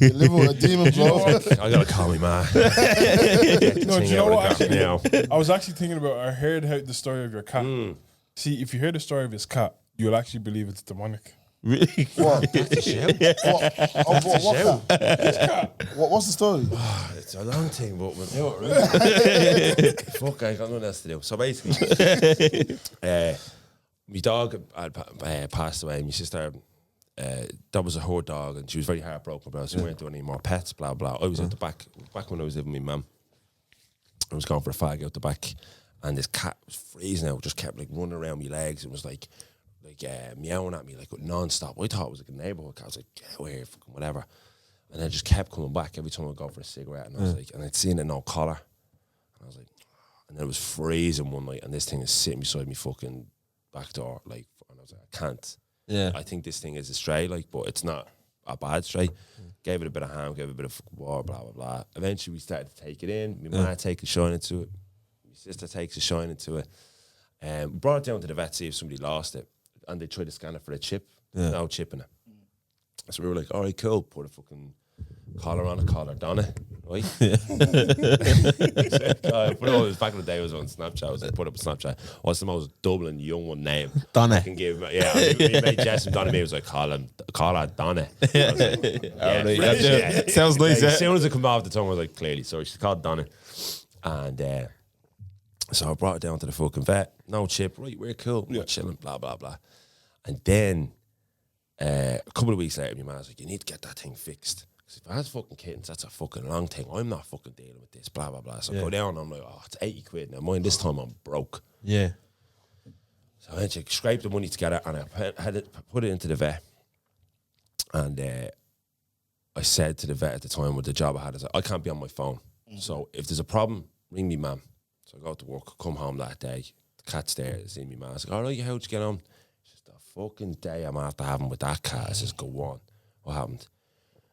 [SPEAKER 1] You live with a demon, bro.
[SPEAKER 2] I gotta call me man.
[SPEAKER 4] No, do you know what? Actually, I was actually thinking about. I heard the story of your cat. See, if you hear the story of his cat, you'll actually believe it's demonic.
[SPEAKER 3] Really?
[SPEAKER 1] What? What's the story?
[SPEAKER 2] It's a long thing, but we'll do it, right? Fuck, I got nothing else to do. So basically, my dog had passed away. My sister, that was her dog, and she was very heartbroken about it. So we weren't doing any more pets, blah, blah. I was at the back when I was living with my mum. I was going for a fag out the back, and this cat was freezing out, just kept like running around my legs. It was like meowing at me like non-stop. I thought it was like a neighborhood cat. I was like, get away here, fucking whatever. And then just kept coming back every time I'd go for a cigarette. And I was like, and I'd seen it no collar. And I was like, and then it was freezing one night, and this thing is sitting beside me fucking back door. Like, and I was like, I can't.
[SPEAKER 3] Yeah.
[SPEAKER 2] I think this thing is a stray, like, but it's not a bad stray. Gave it a bit of ham, gave it a bit of fucking water, blah, blah, blah. Eventually we started to take it in. My man takes a shine into it. My sister takes a shine into it. Brought it down to the vet, see if somebody lost it. And they tried to scan it for a chip. No chip in it. So we were like, all right, cool. Put a fucking collar on a collar, Donna, right? Put it was back in the day. It was on Snapchat. I was like, put up a Snapchat. What's the most Dublin young one name?
[SPEAKER 3] Donna.
[SPEAKER 2] I can give. Yeah, we made Jess and Donna. Me was like, call her Donna. I was like, yeah.
[SPEAKER 3] Sounds nice.
[SPEAKER 2] As soon as it come off the tongue, I was like, clearly. So she's called Donna, and so I brought it down to the fucking vet. No chip, right? We're cool. We're chilling. Blah blah blah. And then a couple of weeks later, my man was like, you need to get that thing fixed. Because if I had fucking kittens, that's a fucking long thing. I'm not fucking dealing with this, blah, blah, blah. So I go down and I'm like, oh, it's 80 quid. Now, mind, this time I'm broke.
[SPEAKER 3] Yeah.
[SPEAKER 2] So I had to scrape the money together and I put it into the vet. And I said to the vet at the time with the job I had, I said, I can't be on my phone. So if there's a problem, ring me, mum. So I go to work, come home that day. The cat's there, see me, man. I was like, all right, how'd you get on? Fucking day I'm after having with that cat. I says, go on. What happened?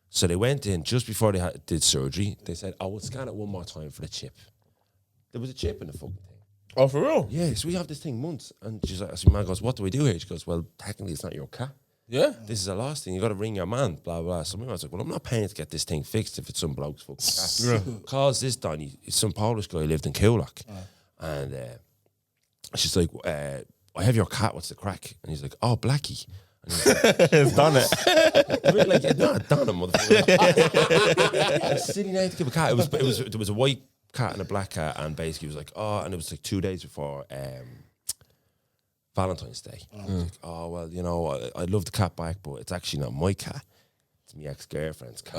[SPEAKER 2] So they went in just before they did surgery. They said, I will scan it one more time for the chip. There was a chip in the fucking thing.
[SPEAKER 3] Oh, for real?
[SPEAKER 2] Yeah, so we have this thing months. And she's like, so my man goes, what do we do here? She goes, well, technically it's not your cat.
[SPEAKER 3] Yeah.
[SPEAKER 2] This is a lost thing. You got to ring your man, blah, blah. So my man's like, well, I'm not paying to get this thing fixed if it's some bloke's fucking cat. Calls this Donny. It's some Polish guy who lived in Coolock. And she's like, I have your cat, what's the crack? And he's like, oh, Blackie. And he's like,
[SPEAKER 3] It's done it.
[SPEAKER 2] we're like, no, Donna, motherfucker. Sitting there to give a cat. There was a white cat and a black cat, and basically he was like, oh, and it was like 2 days before Valentine's Day. And I was like, oh, well, you know, I'd love the cat back, but it's actually not my cat. It's my ex-girlfriend's cat.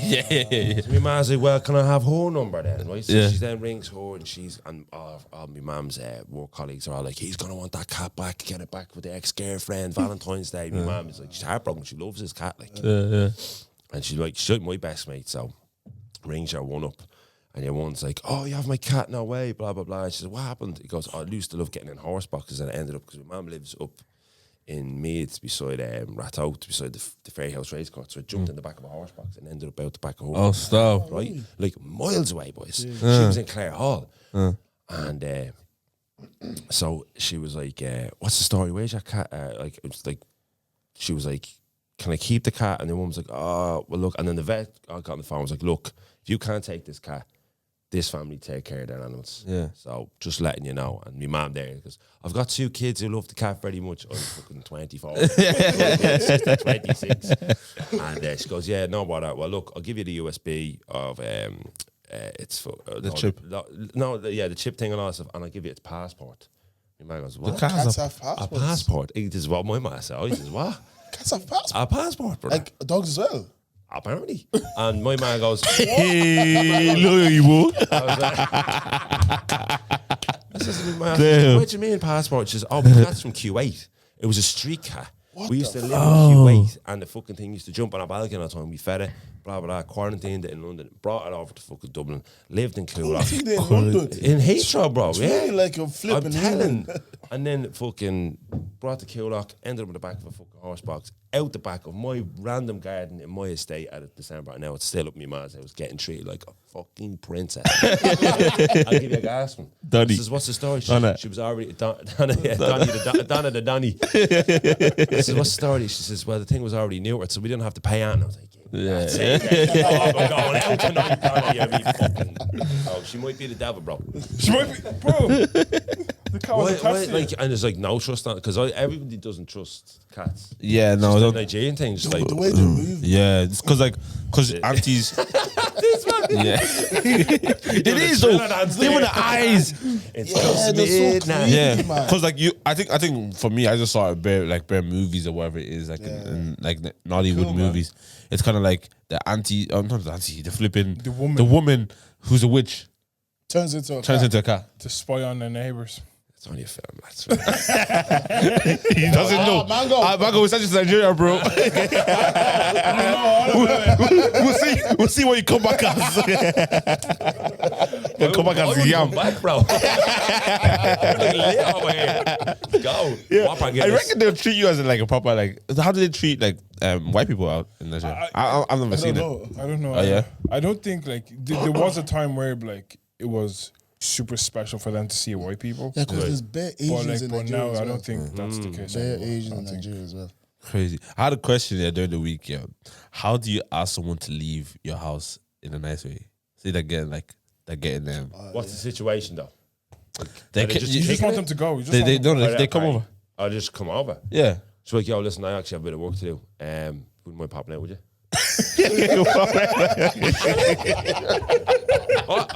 [SPEAKER 3] Yeah.
[SPEAKER 2] So my man's like, well, can I have her number then? Right? So she then rings her, and all my mum's work colleagues are all like, he's gonna want that cat back, get it back with the ex-girlfriend, Valentine's Day. My mum is like, she's heartbroken, she loves his cat, like. And she's like, she's my best mate, so rings your one up, and your one's like, oh, you have my cat, no way, blah blah blah. She says, what happened? He goes, I used to love getting in horse boxes, and it ended up because my mum lives up in Meads beside Rathout, beside the Fairyhouse racecourse. So I jumped in the back of a horse box and ended up out the back of a horse.
[SPEAKER 3] Oh, stop.
[SPEAKER 2] Right? Like miles away, boys. She was in Clare Hall. And so she was like, what's the story? Where's your cat? Like, it was like, she was like, can I keep the cat? And the woman was like, oh, well, look. And then the vet got on the phone and was like, look, if you can't take this cat, this family take care of their animals. Yeah. So just letting you know. And my mum there goes, I've got 2 kids who love the cat very much. I'm fucking 24. Sister 26. And she goes, yeah, no bother. Well, look, I'll give you the USB of it's for
[SPEAKER 3] the chip.
[SPEAKER 2] The chip thing and all that stuff, and I'll give you its passport. My man goes, what?
[SPEAKER 1] Cats have passports.
[SPEAKER 2] A passport. This is what my man said. He says, what?
[SPEAKER 1] Cats have passports.
[SPEAKER 2] A passport, brother.
[SPEAKER 1] Like dogs as well.
[SPEAKER 2] Apparently. And my man goes,
[SPEAKER 3] Hey, look, you will.
[SPEAKER 2] What do you mean passport? She says, oh, but that's from Q8. It was a street cat. We used to live in Q8, and the fucking thing used to jump on a balcony all the time. We fed it, blah, blah, blah, quarantined it in London, brought it over to fucking Dublin, lived in Coolock. In Heathrow, bro.
[SPEAKER 1] It's
[SPEAKER 2] yeah.
[SPEAKER 1] really like a flipping.
[SPEAKER 2] I'm telling. And then fucking brought the Coolock, ended up in the back of a fucking horse box, out the back of my random garden in my estate at December, and now it's still up my man's house, getting treated like a fucking princess. I'll give you a gas one.
[SPEAKER 3] Donny.
[SPEAKER 2] This is what's the story?
[SPEAKER 3] Donna.
[SPEAKER 2] She was already Donna the Donny. This is what's the story? She says, well, the thing was already neutered, so we didn't have to pay out. And I was like,
[SPEAKER 3] Yeah.
[SPEAKER 2] oh, I'm going out tonight, Donna. You be fucking. Oh, she might be the devil, bro.
[SPEAKER 4] She might be, bro. The cat was attached to you.
[SPEAKER 2] Like, and there's like no trust on it because everybody doesn't trust cats.
[SPEAKER 3] Yeah, no,
[SPEAKER 2] The
[SPEAKER 3] don't.
[SPEAKER 2] Nigerian thing, just like
[SPEAKER 1] The way they move.
[SPEAKER 3] Yeah, it's because aunties. Yeah, it is though. Even the eyes.
[SPEAKER 2] it's
[SPEAKER 1] Yeah,
[SPEAKER 2] just
[SPEAKER 1] they're so
[SPEAKER 2] midnight.
[SPEAKER 1] clean.
[SPEAKER 3] Yeah,
[SPEAKER 1] man.
[SPEAKER 3] because like I think for me, I just saw it bare movies or whatever it is, like in like the Nollywood
[SPEAKER 1] Cool,
[SPEAKER 3] movies. It's kind of like the auntie, not the auntie, the woman who's a witch
[SPEAKER 1] Turns into a
[SPEAKER 3] turns
[SPEAKER 1] cat.
[SPEAKER 3] into a cat.
[SPEAKER 4] To spy on their neighbors.
[SPEAKER 2] It's only a film. That's
[SPEAKER 3] He doesn't know.
[SPEAKER 1] Mango.
[SPEAKER 3] Mango is such a Nigeria, bro. We'll see what you come back as. You'll come back as yam.
[SPEAKER 2] back, bro. Lay over here. Go.
[SPEAKER 3] Yeah.
[SPEAKER 2] Whopper,
[SPEAKER 3] I
[SPEAKER 2] get this.
[SPEAKER 3] reckon they'll treat you as like a proper like. How do they treat like white people out in Nigeria? I've never seen it.
[SPEAKER 4] I don't know.
[SPEAKER 3] Oh, yeah?
[SPEAKER 4] I don't think like there was a time where like it was super special for them to see white people.
[SPEAKER 1] Yeah, because there's bare
[SPEAKER 4] But
[SPEAKER 1] Asians
[SPEAKER 4] like,
[SPEAKER 1] in
[SPEAKER 4] but
[SPEAKER 1] Nigeria.
[SPEAKER 4] now
[SPEAKER 1] as
[SPEAKER 4] I
[SPEAKER 1] well.
[SPEAKER 4] don't think that's the case.
[SPEAKER 1] Bare
[SPEAKER 4] anymore.
[SPEAKER 1] Asians
[SPEAKER 4] I
[SPEAKER 1] in
[SPEAKER 4] think-
[SPEAKER 1] Nigeria as well.
[SPEAKER 3] Crazy. I had a question there during the week. Yeah, how do you ask someone to leave your house in a nice way? See, they're getting them.
[SPEAKER 2] What's the situation, though?
[SPEAKER 3] They
[SPEAKER 2] they
[SPEAKER 3] ca-
[SPEAKER 2] just
[SPEAKER 4] You just
[SPEAKER 2] kicking
[SPEAKER 4] want
[SPEAKER 2] it?
[SPEAKER 4] them to go. You just
[SPEAKER 3] they
[SPEAKER 4] want them
[SPEAKER 3] no, they come over.
[SPEAKER 2] I'll just come over.
[SPEAKER 3] Yeah.
[SPEAKER 2] So like, yo, listen, I actually have a bit of work to do. Wouldn't mind popping out, would you?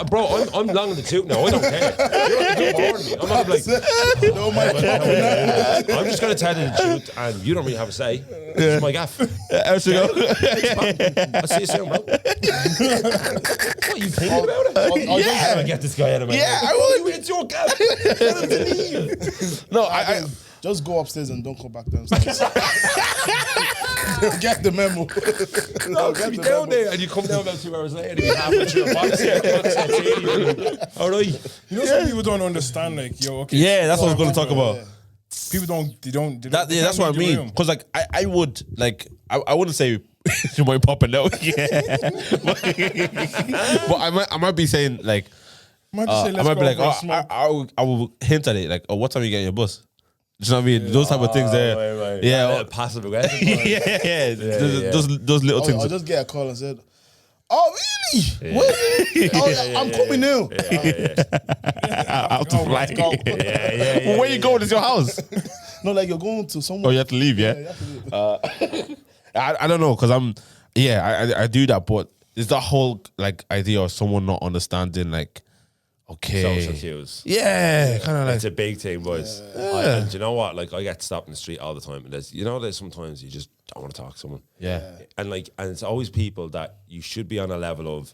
[SPEAKER 2] Bro, I'm long in the tooth now. I don't care. You're boring me. I'm not like,
[SPEAKER 1] No, my
[SPEAKER 2] I'm just going to tell you the truth, and you don't really have a say. It's my gaff.
[SPEAKER 3] How's it go?
[SPEAKER 2] I'll see you soon, bro. What you think about it?
[SPEAKER 1] Yeah.
[SPEAKER 2] Trying to get this guy out of my
[SPEAKER 3] Yeah,
[SPEAKER 2] way.
[SPEAKER 3] I would.
[SPEAKER 2] It's your gaff. Tell him to leave.
[SPEAKER 3] No, I
[SPEAKER 1] Just go upstairs and don't come back downstairs. Get the memo.
[SPEAKER 2] No,
[SPEAKER 1] Get
[SPEAKER 2] you
[SPEAKER 1] the
[SPEAKER 2] down
[SPEAKER 1] memo.
[SPEAKER 2] there and you come down about 2 hours later and you're halfway through a box. All right.
[SPEAKER 4] You know, some people don't understand. Like, yo, okay.
[SPEAKER 3] yeah, that's what I was going to talk about.
[SPEAKER 4] People don't. They don't.
[SPEAKER 3] That,
[SPEAKER 4] they
[SPEAKER 3] yeah, that's
[SPEAKER 4] can't
[SPEAKER 3] what I
[SPEAKER 4] read your
[SPEAKER 3] mean.
[SPEAKER 4] room.
[SPEAKER 3] Because like I would like I wouldn't say you might pop a note, yeah. but I might be saying like
[SPEAKER 4] Might just say,
[SPEAKER 3] I
[SPEAKER 4] let's
[SPEAKER 3] might
[SPEAKER 4] go
[SPEAKER 3] be like
[SPEAKER 4] for a smoke.
[SPEAKER 3] I will hint at it like, oh, what time are you getting your bus? Do you know what I mean? Those type of things there.
[SPEAKER 2] Right.
[SPEAKER 3] Yeah.
[SPEAKER 2] Passive aggressive.
[SPEAKER 3] Yeah. Those little
[SPEAKER 1] I'll
[SPEAKER 3] things.
[SPEAKER 1] just get a call and said, "Oh, really? What? Oh, I'm coming now."
[SPEAKER 3] I have to fly.
[SPEAKER 1] let's go.
[SPEAKER 2] Yeah.
[SPEAKER 3] Where you going? It's your house.
[SPEAKER 1] No, like you're going to
[SPEAKER 3] Oh,
[SPEAKER 1] somewhere.
[SPEAKER 3] you have to leave, yeah?
[SPEAKER 1] you have to leave.
[SPEAKER 3] I don't know, because I do that, but there's that whole like idea of someone not understanding, like, okay.
[SPEAKER 2] Social cues.
[SPEAKER 3] Yeah, kind of like.
[SPEAKER 2] It's a big thing, boys. And you know what? Like, I get stopped in the street all the time. And there's sometimes you just don't want to talk to someone.
[SPEAKER 3] Yeah.
[SPEAKER 2] And it's always people that you should be on a level of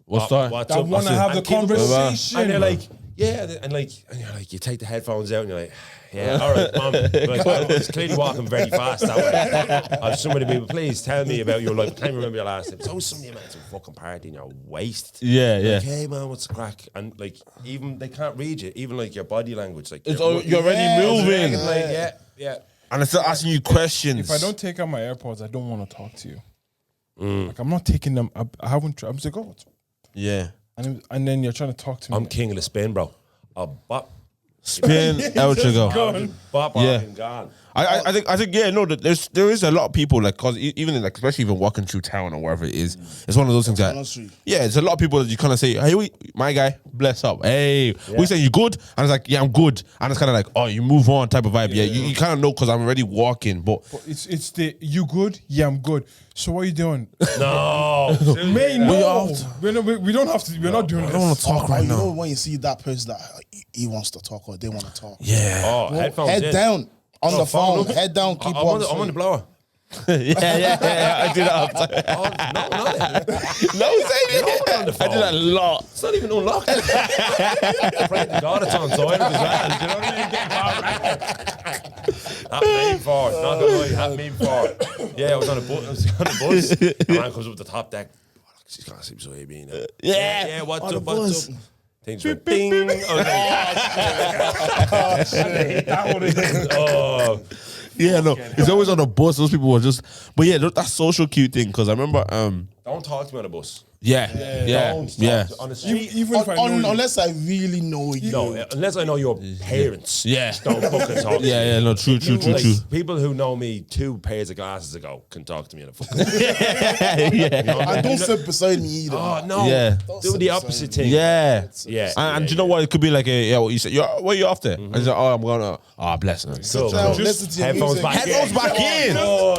[SPEAKER 3] What's that?
[SPEAKER 2] what's
[SPEAKER 4] That
[SPEAKER 2] up,
[SPEAKER 4] want to
[SPEAKER 2] and
[SPEAKER 4] have the
[SPEAKER 2] keep it moving.
[SPEAKER 4] conversation.
[SPEAKER 2] And they're like, yeah, and you're like, you take the headphones out and you're like, yeah, all right, mom. You're like, well, it's clearly walking very fast that way. I have so many people, please tell me about your life. I can't remember your last name. It's always somebody about some fucking party in your waist.
[SPEAKER 3] Yeah, yeah.
[SPEAKER 2] Like, hey man, what's the crack? And like, even they can't read you. Even like your body language, like
[SPEAKER 3] You're already moving.
[SPEAKER 2] like, yeah.
[SPEAKER 3] And I start asking you questions.
[SPEAKER 4] If I don't take out my AirPods, I don't want to talk to you. Like, I'm not taking them. I haven't. I'm just like, oh,
[SPEAKER 3] Yeah.
[SPEAKER 4] and then you're trying to talk to me.
[SPEAKER 2] I'm king of the spin, bro. A bop,
[SPEAKER 3] Spin, El Chigo.
[SPEAKER 2] bop,
[SPEAKER 3] Yeah.
[SPEAKER 2] and gone.
[SPEAKER 3] I think yeah, no, there is a lot of people like, cause even like, especially even walking through town or wherever it is, it's one of those things that
[SPEAKER 1] on street.
[SPEAKER 3] yeah, it's a lot of people that you kind of say, hey, my guy, bless up, hey, we say you good, and it's like, yeah, I'm good, and it's kind of like, oh, you move on type of vibe, yeah, you kind of know because I'm already walking, but
[SPEAKER 4] It's the you good? Yeah, I'm good. So what are you doing?
[SPEAKER 2] No,
[SPEAKER 4] May no. We don't have to. We're not doing
[SPEAKER 3] I don't want
[SPEAKER 4] this.
[SPEAKER 3] to talk right
[SPEAKER 1] you know
[SPEAKER 3] now.
[SPEAKER 1] when you see that person that he wants to talk or they want to talk.
[SPEAKER 3] Yeah,
[SPEAKER 2] Oh,
[SPEAKER 1] Bro,
[SPEAKER 2] headphones
[SPEAKER 1] head
[SPEAKER 2] in.
[SPEAKER 1] down on the phone.
[SPEAKER 2] phone.
[SPEAKER 1] Head down. Keep
[SPEAKER 2] I'm
[SPEAKER 1] on.
[SPEAKER 2] on the blower.
[SPEAKER 3] yeah, I do that all the time.
[SPEAKER 2] Oh, no,
[SPEAKER 3] No, say
[SPEAKER 2] No, on the
[SPEAKER 3] it. I do that a lot.
[SPEAKER 2] it's not even unlocked. Pray to God it's on silent as well. Do you know what I mean? Happened me before. Not gonna lie, happened me before. Yeah, I was on a bus. A man comes up with the top deck. She's gonna seem so heavy now. Yeah. What's
[SPEAKER 1] On
[SPEAKER 2] up?
[SPEAKER 1] the
[SPEAKER 2] What's
[SPEAKER 1] bus.
[SPEAKER 2] up? Things went ding. Oh,
[SPEAKER 3] Yeah, no, it's always on the bus. Those people were just, but yeah, that social cue thing. Because I remember,
[SPEAKER 2] don't talk to me on the bus. Don't stop on the street.
[SPEAKER 4] Even if I know you.
[SPEAKER 1] Unless I really know you.
[SPEAKER 2] No, unless I know your parents.
[SPEAKER 3] Yeah.
[SPEAKER 2] Don't fucking talk to me.
[SPEAKER 3] Yeah, no, true.
[SPEAKER 2] People who know me 2 pairs of glasses ago can talk to me in a fucking
[SPEAKER 1] And don't sit beside me either.
[SPEAKER 2] Oh, no.
[SPEAKER 3] Yeah.
[SPEAKER 2] Do the opposite thing.
[SPEAKER 3] Yeah.
[SPEAKER 2] Yeah.
[SPEAKER 3] And do you know what? It could be like what you said. Where you off there? And he's like, I'm going to. Bless him.
[SPEAKER 2] Cool.
[SPEAKER 1] Down, listen to your
[SPEAKER 2] Headphones
[SPEAKER 1] music.
[SPEAKER 2] back
[SPEAKER 3] Headphones back in.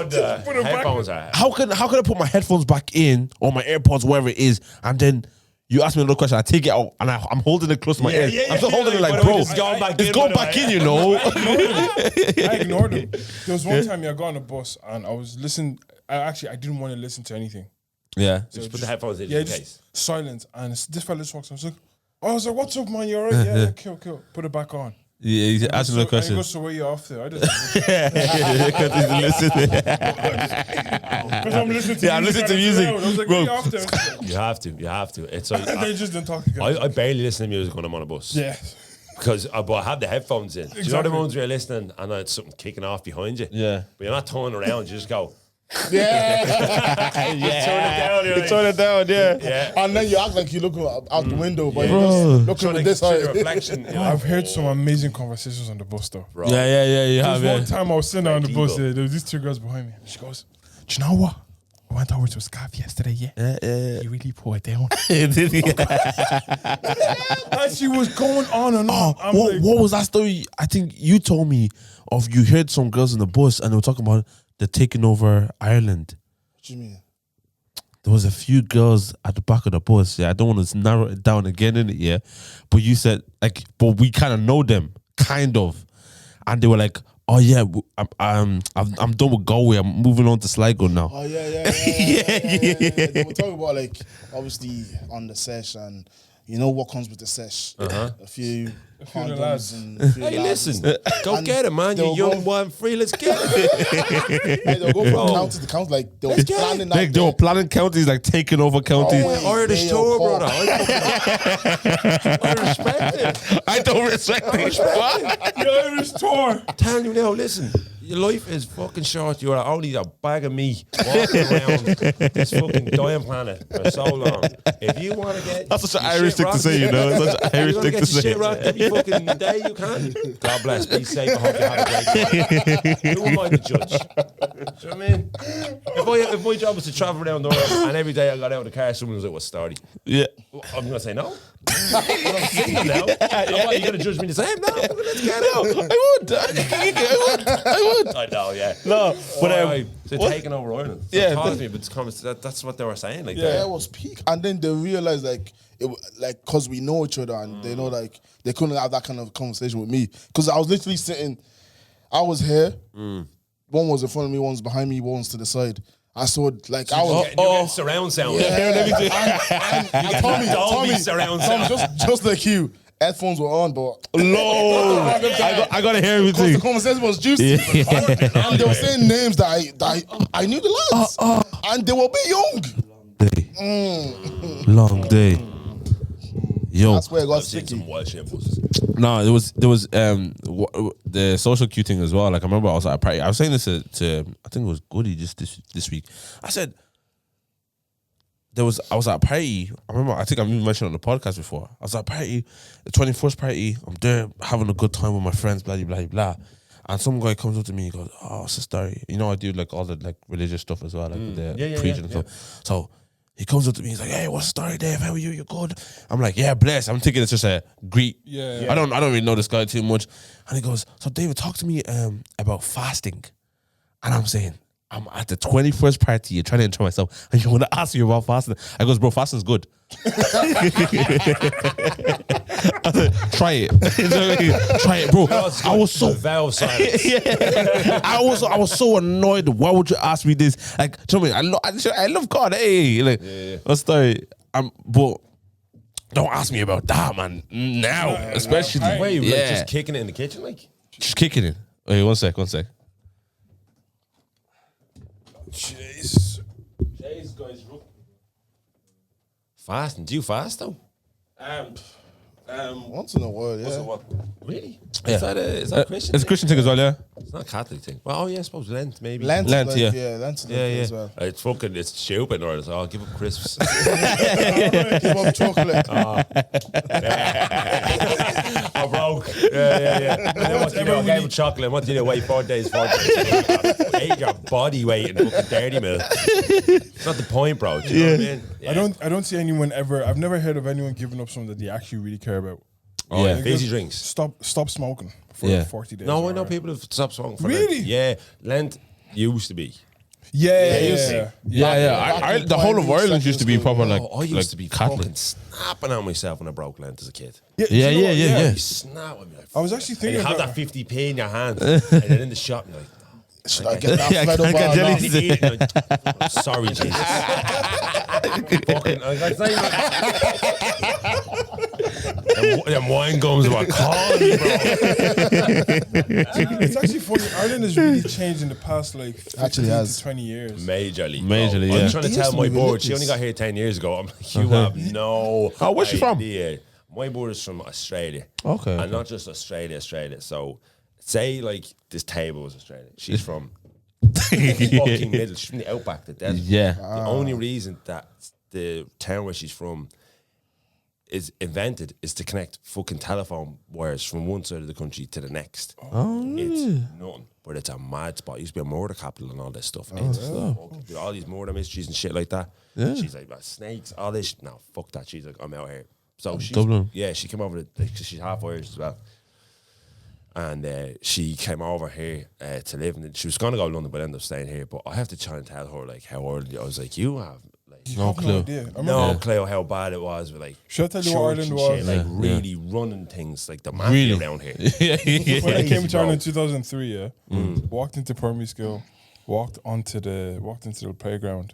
[SPEAKER 2] Good. Headphones are.
[SPEAKER 3] How can I put my headphones back in or my AirPods, wherever it is, and then you ask me another question, I take it out and I'm holding it close to my ear. I'm still holding it like, bro,
[SPEAKER 2] It's going back in.
[SPEAKER 3] it's going back in, you know.
[SPEAKER 4] I ignored him. There was one time I got on a bus and I was listening. I didn't want to listen to anything.
[SPEAKER 3] Yeah.
[SPEAKER 2] Just put the headphones in
[SPEAKER 4] Just
[SPEAKER 2] case.
[SPEAKER 4] silence. And this fella just walks. I was like, "What's up, man? You alright? Yeah, cool. Put it back on."
[SPEAKER 3] Yeah, he's asking the
[SPEAKER 4] And he
[SPEAKER 3] question.
[SPEAKER 4] goes, "So where you off there?" I just
[SPEAKER 3] Because he's listening.
[SPEAKER 4] because I'm listening to.
[SPEAKER 3] Yeah, I'm listening to music.
[SPEAKER 4] I was like,
[SPEAKER 3] Bro.
[SPEAKER 4] "Where you off there?"
[SPEAKER 2] You have to. It's like,
[SPEAKER 4] And they just didn't talk again.
[SPEAKER 2] I barely listen to music when I'm on a bus.
[SPEAKER 4] Yeah.
[SPEAKER 2] Because but I have the headphones in. Do you know the
[SPEAKER 4] Exactly.
[SPEAKER 2] ones where you're listening and it's something kicking off behind you?
[SPEAKER 3] Yeah.
[SPEAKER 2] But you're not turning around, you just go.
[SPEAKER 1] Yeah.
[SPEAKER 2] Turn it down. You're like,
[SPEAKER 3] Turn it down, yeah.
[SPEAKER 2] yeah.
[SPEAKER 1] And then you act like you look out the window, but
[SPEAKER 3] Bro.
[SPEAKER 1] you're just looking
[SPEAKER 2] Trying
[SPEAKER 1] at
[SPEAKER 2] to
[SPEAKER 1] this
[SPEAKER 2] see the
[SPEAKER 1] side.
[SPEAKER 2] reflection. You're like,
[SPEAKER 4] I've heard some amazing conversations on the bus though.
[SPEAKER 2] bro.
[SPEAKER 3] Yeah, you
[SPEAKER 4] There
[SPEAKER 3] have,
[SPEAKER 4] was one
[SPEAKER 3] yeah.
[SPEAKER 4] time I was sitting on the bus,
[SPEAKER 2] Evil.
[SPEAKER 4] there was these 2 girls behind me. She goes, "Do you know what? I went over to a scarf yesterday, yeah? You really pour it down." And she was going on and on. I'm like,
[SPEAKER 3] What was that story? I think you told me of you heard some girls in the bus and they were talking about the taking over Ireland.
[SPEAKER 1] What do you mean?
[SPEAKER 3] There was a few girls at the back of the bus. Yeah, I don't want to narrow it down again in it. Yeah, but you said but we kind of know them, kind of, and they were like, "Oh yeah, I'm done with Galway. I'm moving on to Sligo now."
[SPEAKER 1] Oh yeah. They were talking about obviously on the sesh and you know what comes with the sesh. A few condoms
[SPEAKER 4] lads.
[SPEAKER 1] and a few
[SPEAKER 2] Hey,
[SPEAKER 1] lads.
[SPEAKER 2] listen, go
[SPEAKER 1] And
[SPEAKER 2] get it, man.
[SPEAKER 1] they'll
[SPEAKER 2] You young
[SPEAKER 1] go-
[SPEAKER 2] one free. Let's get it.
[SPEAKER 1] Hey, they'll go from county to county, like they were planning that.
[SPEAKER 3] They were planning counties, like taking over counties.
[SPEAKER 1] Oh,
[SPEAKER 2] Irish
[SPEAKER 1] yeah,
[SPEAKER 2] tour,
[SPEAKER 1] Paul.
[SPEAKER 2] brother. I respect it.
[SPEAKER 3] I don't respect it.
[SPEAKER 4] "The Irish tour."
[SPEAKER 2] Telling you now, listen, your life is fucking short. You are only a bag of meat walking around this fucking dying planet for so long. If you want to get
[SPEAKER 3] That's such an
[SPEAKER 2] your
[SPEAKER 3] Irish
[SPEAKER 2] shit
[SPEAKER 3] thing to say, you know. It's such an Irish
[SPEAKER 2] you
[SPEAKER 3] thing
[SPEAKER 2] get
[SPEAKER 3] to
[SPEAKER 2] your
[SPEAKER 3] say.
[SPEAKER 2] shit rocked every fucking day you can. God bless. Be safe. I hope you have a great time. Who am I to judge? Do you know what I mean? If my job was to travel around the world and every day I got out of the car, someone was like, "What's story?"
[SPEAKER 3] Yeah.
[SPEAKER 2] I'm going to say no. I'm single now. Why are you going to judge me the same? No, let's get out.
[SPEAKER 3] I would.
[SPEAKER 2] I know, yeah.
[SPEAKER 3] No, but
[SPEAKER 2] they're
[SPEAKER 3] what?
[SPEAKER 2] taking over Ireland.
[SPEAKER 3] Yeah,
[SPEAKER 2] Yeah, me, but that's what they were saying. Like,
[SPEAKER 1] Yeah, it was peak, and then they realized because we know each other, and they know they couldn't have that kind of conversation with me because I was literally sitting, I was here, one was in front of me, one was behind me, one was to the side. I saw I was.
[SPEAKER 2] you're getting surround sound.
[SPEAKER 1] And Tommy,
[SPEAKER 2] Dolby surround sound.
[SPEAKER 1] just like you, headphones were on, but
[SPEAKER 3] Lord, I gotta hear
[SPEAKER 1] because
[SPEAKER 3] everything.
[SPEAKER 1] the conversation was juicy, and they were saying names that I knew the lads, and they were a bit young.
[SPEAKER 3] Long day. Yo,
[SPEAKER 1] That's where it got
[SPEAKER 2] I've seen
[SPEAKER 1] sticky.
[SPEAKER 2] some wild shit buses.
[SPEAKER 3] no, there was the social cue thing as well. Like I remember I was at a party. I was saying this to I think it was Goody just this week. I said I was at a party. I remember I think I've even mentioned on the podcast before. I was at a party, the 21st party. I'm there having a good time with my friends, blah blah blah blah. And some guy comes up to me, he goes, "Oh, what's the story?" You know, I do like all the like religious stuff as well, like with the preaching and stuff. So he comes up to me, he's like, "Hey, what's the story, Dave? How are you? You good?" I'm like, "Yeah, blessed." I'm thinking it's just a greet.
[SPEAKER 4] Yeah.
[SPEAKER 3] I don't really know this guy too much. And he goes, "So David, talk to me about fasting." And I'm saying, I'm at the 21st party, you're trying to enjoy myself, and you want to ask me about fasting. I goes, "Bro, fasting's good." I said, "Try it." You know what I mean? Try it, bro. I was so
[SPEAKER 2] Valve silence.
[SPEAKER 3] I was so annoyed. Why would you ask me this? Like, do you know what I mean? I love God. Hey, like, what's the story? But don't ask me about that, man. Now, especially.
[SPEAKER 2] Wait, like, just kicking it in the kitchen, like?
[SPEAKER 3] Just kicking it. Wait, one sec.
[SPEAKER 4] Jeez.
[SPEAKER 2] Fasting? Do you fast though?
[SPEAKER 1] Once in a while, yeah.
[SPEAKER 2] Really?
[SPEAKER 3] Yeah.
[SPEAKER 2] Is that a Christian?
[SPEAKER 3] It's a Christian thing as well, yeah.
[SPEAKER 2] It's not a Catholic thing. Well, oh yeah, I suppose Lent maybe.
[SPEAKER 1] Lent,
[SPEAKER 3] Lent,
[SPEAKER 1] like,
[SPEAKER 3] yeah.
[SPEAKER 1] Lent
[SPEAKER 2] Yeah, yeah.
[SPEAKER 1] as well.
[SPEAKER 2] It's stupid, or so I'll give up crisps.
[SPEAKER 1] Give up chocolate.
[SPEAKER 2] I'm broke. Yeah. And then what do you do? I gave him chocolate. What do you do? Wait 4 days. Ate your body weight in fucking dairy milk. It's not the point, bro. Do you know what I mean? Yeah.
[SPEAKER 4] I don't see anyone ever. I've never heard of anyone giving up something that they actually really care about.
[SPEAKER 2] Oh, yeah.
[SPEAKER 3] Yeah.
[SPEAKER 2] Fizzy drinks.
[SPEAKER 4] Stop smoking for
[SPEAKER 3] Yeah.
[SPEAKER 4] 40 days.
[SPEAKER 2] No, I know people have stopped smoking for
[SPEAKER 4] Really?
[SPEAKER 2] Lent. Yeah. Lent used to be.
[SPEAKER 4] Yeah.
[SPEAKER 3] Yeah. The whole of Ireland used to be proper like
[SPEAKER 2] I used
[SPEAKER 3] like
[SPEAKER 2] to be
[SPEAKER 3] Catholic.
[SPEAKER 2] fucking snapping on myself when I broke Lent as a kid.
[SPEAKER 3] Yeah.
[SPEAKER 4] you know what?
[SPEAKER 2] You snap at me like,
[SPEAKER 4] I was actually
[SPEAKER 2] and
[SPEAKER 4] thinking
[SPEAKER 2] you have
[SPEAKER 4] about
[SPEAKER 2] that 50p in your hand, and then in the shop, you're like,
[SPEAKER 1] Should I get that
[SPEAKER 3] Yeah,
[SPEAKER 1] fed
[SPEAKER 3] I
[SPEAKER 1] up
[SPEAKER 3] can't
[SPEAKER 1] or
[SPEAKER 3] get
[SPEAKER 1] not?
[SPEAKER 3] jellies.
[SPEAKER 2] I'm sorry, Jesus. Fucking, it's not even- them wine gums were calling me, bro.
[SPEAKER 4] it's actually funny. Ireland has really changed in the past like 15
[SPEAKER 1] Actually has.
[SPEAKER 4] to 20 years.
[SPEAKER 2] Majorly.
[SPEAKER 3] Majorly,
[SPEAKER 2] bro.
[SPEAKER 3] yeah.
[SPEAKER 2] I'm trying to
[SPEAKER 1] They
[SPEAKER 2] tell
[SPEAKER 1] used to
[SPEAKER 2] my
[SPEAKER 1] be
[SPEAKER 2] board, she
[SPEAKER 1] religious.
[SPEAKER 2] only got here 10 years ago. I'm like, you have no
[SPEAKER 3] Oh, where's she from?
[SPEAKER 2] idea. My board is from Australia.
[SPEAKER 3] Okay.
[SPEAKER 2] And not just Australia. So, say like this table was Australia. She's from fucking middle. She's from the outback, the desert.
[SPEAKER 3] Yeah.
[SPEAKER 2] The only reason that the town where she's from is invented is to connect fucking telephone wires from one side of the country to the next. It's nothing, but it's a mad spot. It used to be a murder capital and all this stuff. It's fucking- all these murder mysteries and shit like that. She's like, snakes, all this. No, fuck that. She's like, I'm out here. So she's,
[SPEAKER 3] Dublin.
[SPEAKER 2] yeah, she came over because she's half Irish as well. And she came over here to live, and she was going to go to London, but ended up staying here. But I have to try and tell her like how early. I was like, you have like
[SPEAKER 3] No clue.
[SPEAKER 4] idea. I remember-
[SPEAKER 2] no clue how bad it was with like
[SPEAKER 4] Should I tell you
[SPEAKER 2] church
[SPEAKER 4] what Ireland
[SPEAKER 2] and
[SPEAKER 4] was?
[SPEAKER 2] shit, like
[SPEAKER 3] Yeah.
[SPEAKER 2] really running things like the mafia
[SPEAKER 3] Really?
[SPEAKER 2] around here.
[SPEAKER 3] yeah.
[SPEAKER 4] When I came
[SPEAKER 2] Crazy,
[SPEAKER 4] to Ireland in
[SPEAKER 2] bro.
[SPEAKER 4] 2003, walked into primary school, walked into the playground.